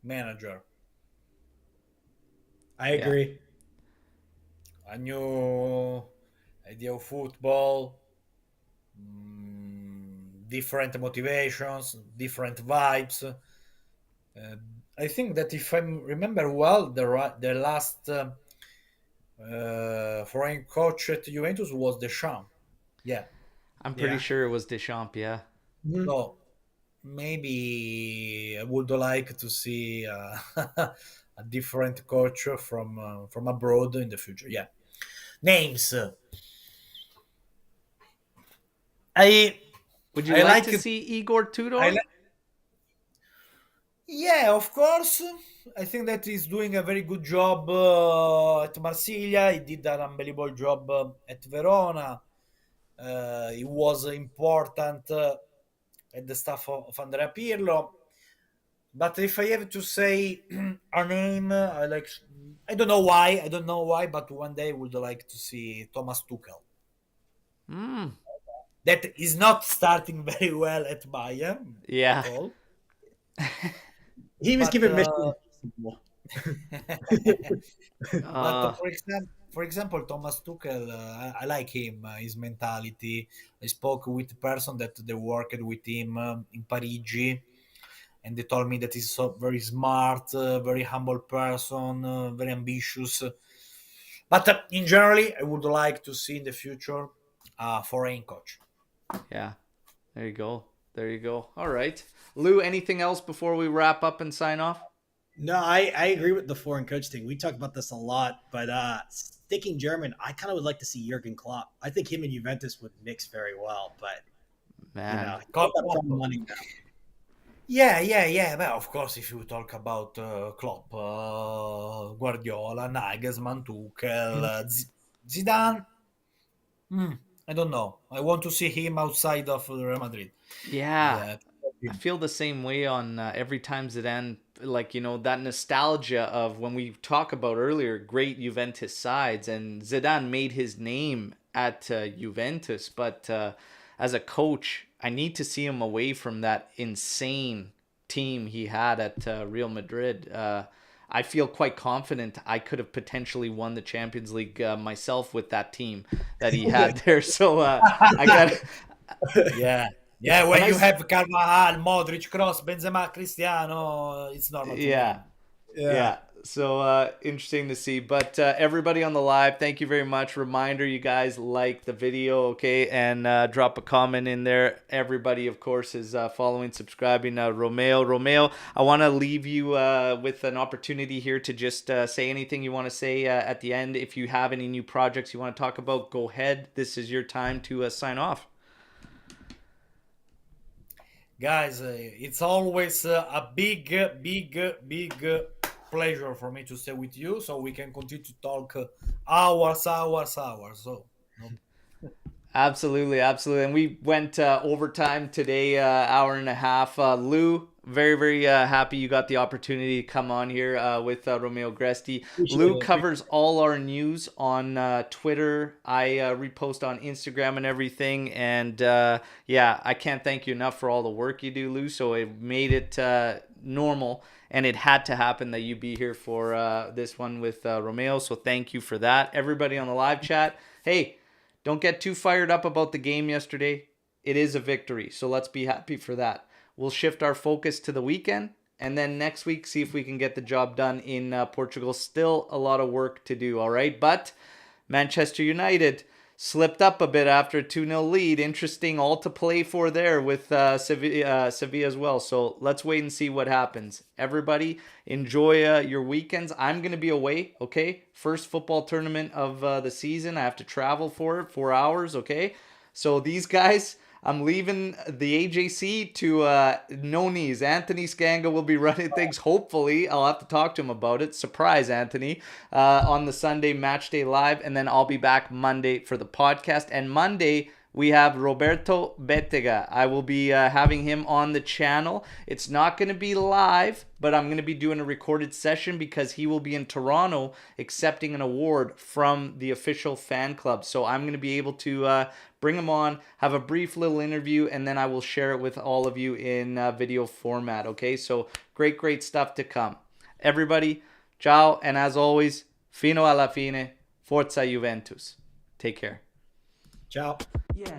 manager, I agree. a new idea of football, different motivations, different vibes. I think that if I remember well, the last foreign coach at Juventus was Deschamps. Yeah, I'm pretty Yeah. sure it was Deschamps, yeah. Mhm. so maybe I would like to see a different coach from abroad in the future. Yeah, names. I Would you I like like to it. see Igor I Tudor? like. Yeah, of course. I think that he's doing a very good job at Marsiglia. He did an unbelievable job at Verona. He was important at the staff of Andrea Pirlo. But if I have to say a name, I like. I don't know why. I don't know why. But one day I would like to see Thomas Tuchel. Mm, That is not starting very well at Bayern yeah. at all. He was But given Mission Impossible. but Uh, for example, Thomas Tuchel, I like him, his mentality. I spoke with a person that they worked with him in Parigi, and they told me that he's so very smart, very humble person, very ambitious. But in generally, I would like to see in the future a foreign coach. yeah. There you go. There you go. All right. Lou, anything else before we wrap up and sign off? No, I agree with the foreign coach thing. We talked about this a lot, but sticking German, I kind of would like to see Jurgen Klopp. I think him and Juventus would mix very well, but Man. he's got some money now. Yeah. But of course, if you talk about Klopp, Guardiola, Nagelsmann, Tuchel, Zidane, I don't know. I want to see him outside of Real Madrid. Yeah. Yeah, I feel the same way on every time Zidane, like, that nostalgia of when we talk about earlier great Juventus sides, and Zidane made his name at Juventus, but as a coach, I need to see him away from that insane team he had at Real Madrid. I feel quite confident I could have potentially won the Champions League myself with that team that he had there. So I got. yeah. When When I you s- have Carvajal, Modric, Kroos, Benzema, Cristiano, it's normal to Yeah. win. Yeah. So interesting to see. But everybody on the live, thank you very much. Reminder, you guys like the video, okay? And drop a comment in there. Everybody, of course, is following, subscribing. Romeo, I want to leave you with an opportunity here to just say anything you want to say at the end. If you have any new projects you want to talk about, go ahead. This is your time to sign off. Guys, it's always a big pleasure for me to stay with you, so we can continue to talk hours. So, no. Absolutely, absolutely. And we went overtime today, hour and a half. Lou, very happy you got the opportunity to come on here with Romeo Agresti. Appreciate Lou it. covers all our news on Twitter. I repost on Instagram and everything. And yeah, I can't thank you enough for all the work you do, Lou. So it made it normal, and it had to happen that you be here for this one with Romeo. So thank you for that. Everybody on the live chat, hey, don't get too fired up about the game yesterday. It is a victory, so let's be happy for that. We'll shift our focus to the weekend, and then next week see if we can get the job done in Portugal. Still a lot of work to do, all right? But Manchester United slipped up a bit after a 2-0 lead. Interesting all to play for there with Sevilla as well. So let's wait and see what happens. Everybody, enjoy your weekends. I'm going to be away, okay? First football tournament of the season. I have to travel for it, 4 hours, okay? So these guys, I'm leaving the AJC to no knees. Anthony Scanga will be running things. Hopefully, I'll have to talk to him about it. Surprise, Anthony, on the Sunday Match Day Live. And then I'll be back Monday for the podcast. And Monday, we have Roberto Bettega. I will be having him on the channel. It's not going to be live, but I'm going to be doing a recorded session because he will be in Toronto accepting an award from the official fan club. So I'm going to be able to bring him on, have a brief little interview, and then I will share it with all of you in video format. Okay, so great stuff to come. Everybody, ciao, and as always, fino alla fine, forza Juventus. Take care. Ciao. Yeah.